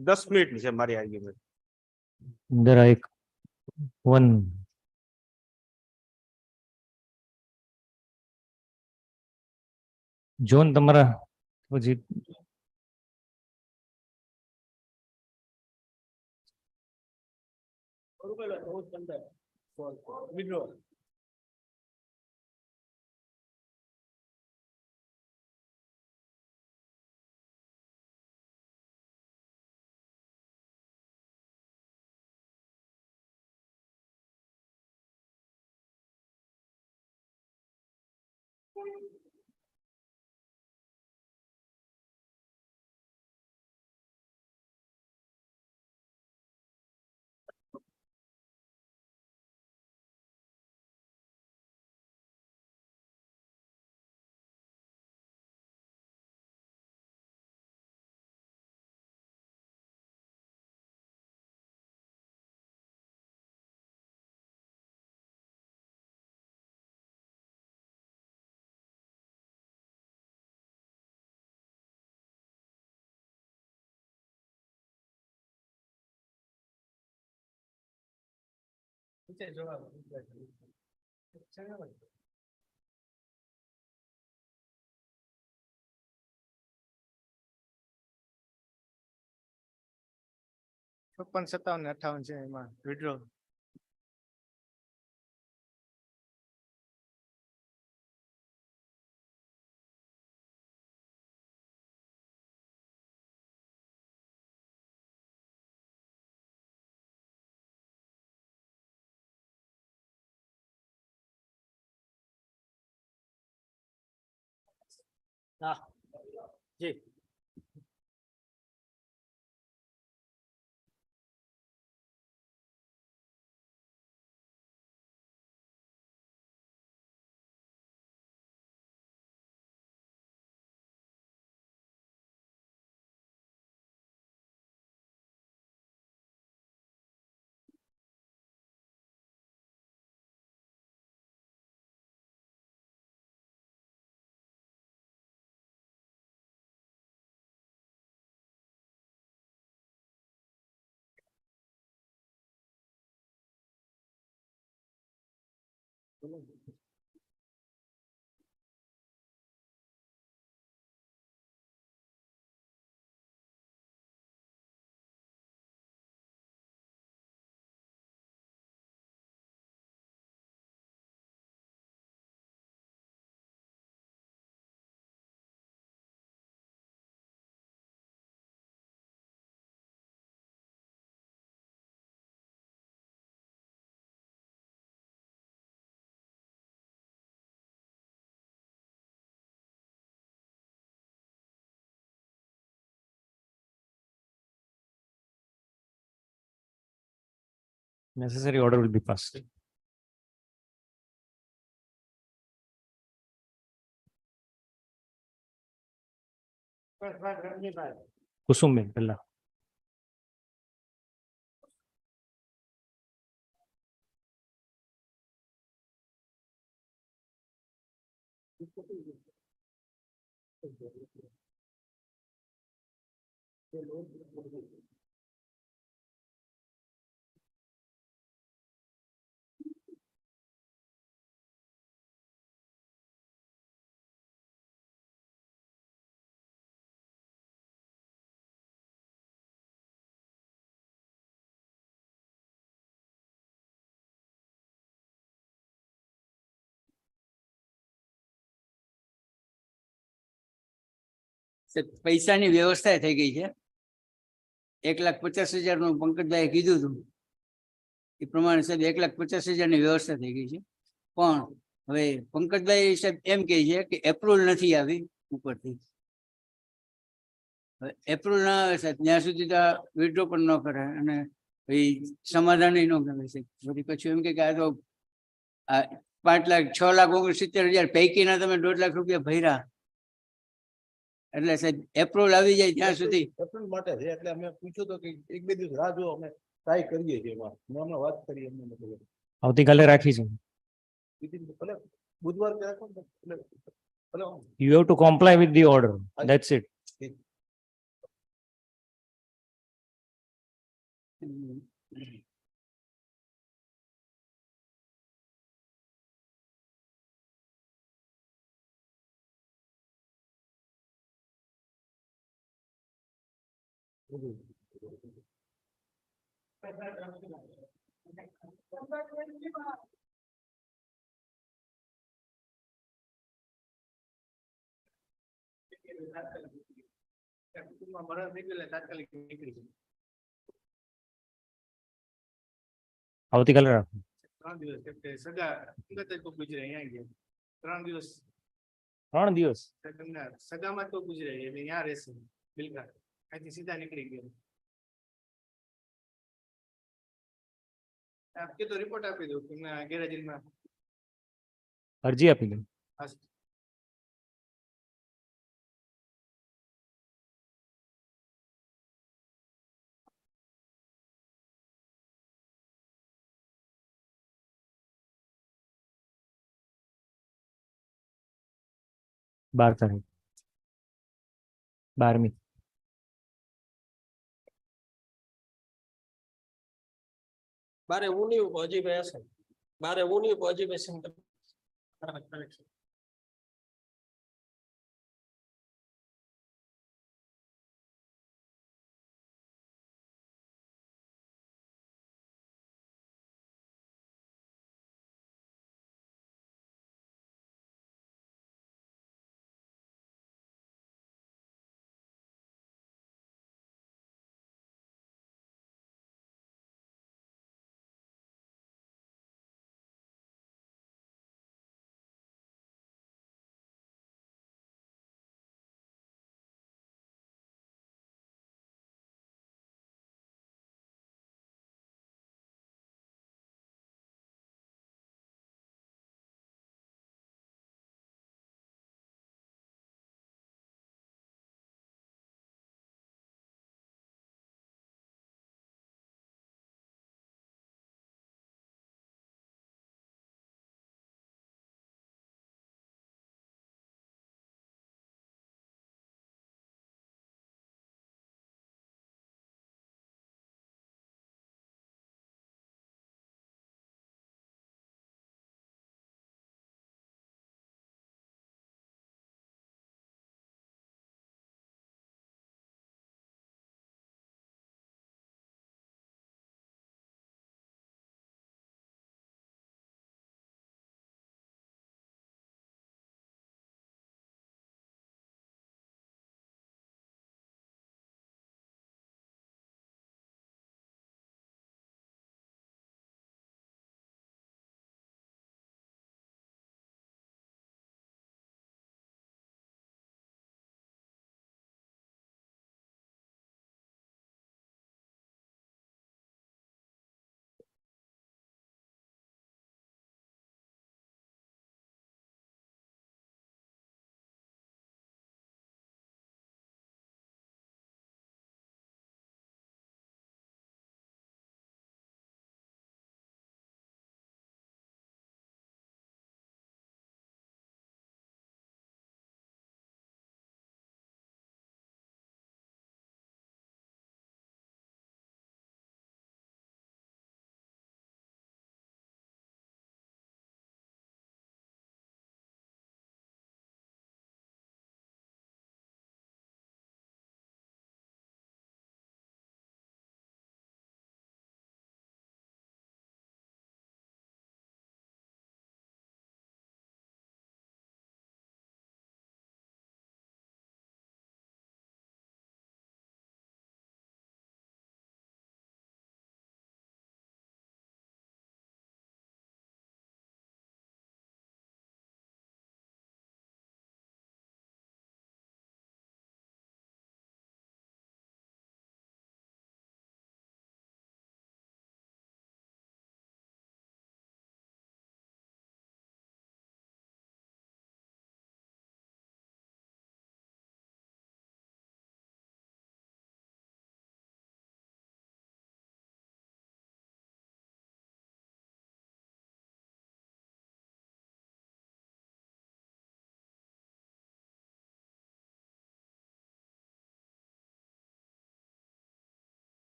10 મિનિટની છે મારી argument. There are one. John તમારા પછી છપ્પન 57 ને 58 છે એમાં વિડ્રો. જી Necessary order will be passed. Kusumben પહેલા. પૈસાની વ્યવસ્થા થઈ ગઈ છે. 1,50,000 નું પંકજભાઈએ કીધું હતું એ પ્રમાણે સાહેબ 1,50,000 ની વ્યવસ્થા થઈ ગઈ છે. પણ હવે પંકજભાઈ સાહેબ એમ કહે છે કે એપ્રુવલ નથી આવી ઉપરથી. એપ્રુવલ ના આવે સાહેબ ત્યાં સુધી તો વિડ્રો પણ ન કરે અને સમાધાન ન કરે છે. પછી એમ કે આ તો 5,06,69,000 પૈકીના તમે 1.5 લાખ રૂપિયા ભર્યા એટલે સાહેબ એપ્રુવલ આવી જાય ત્યાં સુધી એપ્રિલ માટે છે એટલે અમે પૂછ્યું તો કે 1-2 દિવસ રાહ જો અમે ટ્રાય કરીએ છીએ એમાં અમે વાત કરીએ એમને મતલબ આવતીકાલે રાખી છે. ભલે બુધવાર કે રાખો ને ભલે You have to comply with the order. That's it. આવતીકાલે રાખો. 3 દિવસ કેમ કે સગા અંગત જ કોઈ ગુજરે અહીંયા ગયા 3 દિવસ 3 દિવસ. સગામાં તો ગુજરે એટલે અહીંયા રહેશે બિલકુલ અહીંથી સીધા નીકળી ગયા. આપકે તો રિપોર્ટ આપી દો કે ગેરહાજરીમાં અરજી આપી દો. હા. 12 તારીખ 12મી. બારે હું નહીં અજીભાઈ હશે બારે હું નહીં અજીભાઈ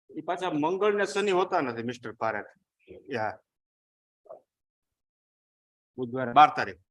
એ પાછા મંગળ ને શનિ હોતા નથી મિસ્ટર પારેખ. યા બુધવારે 12 તારીખ.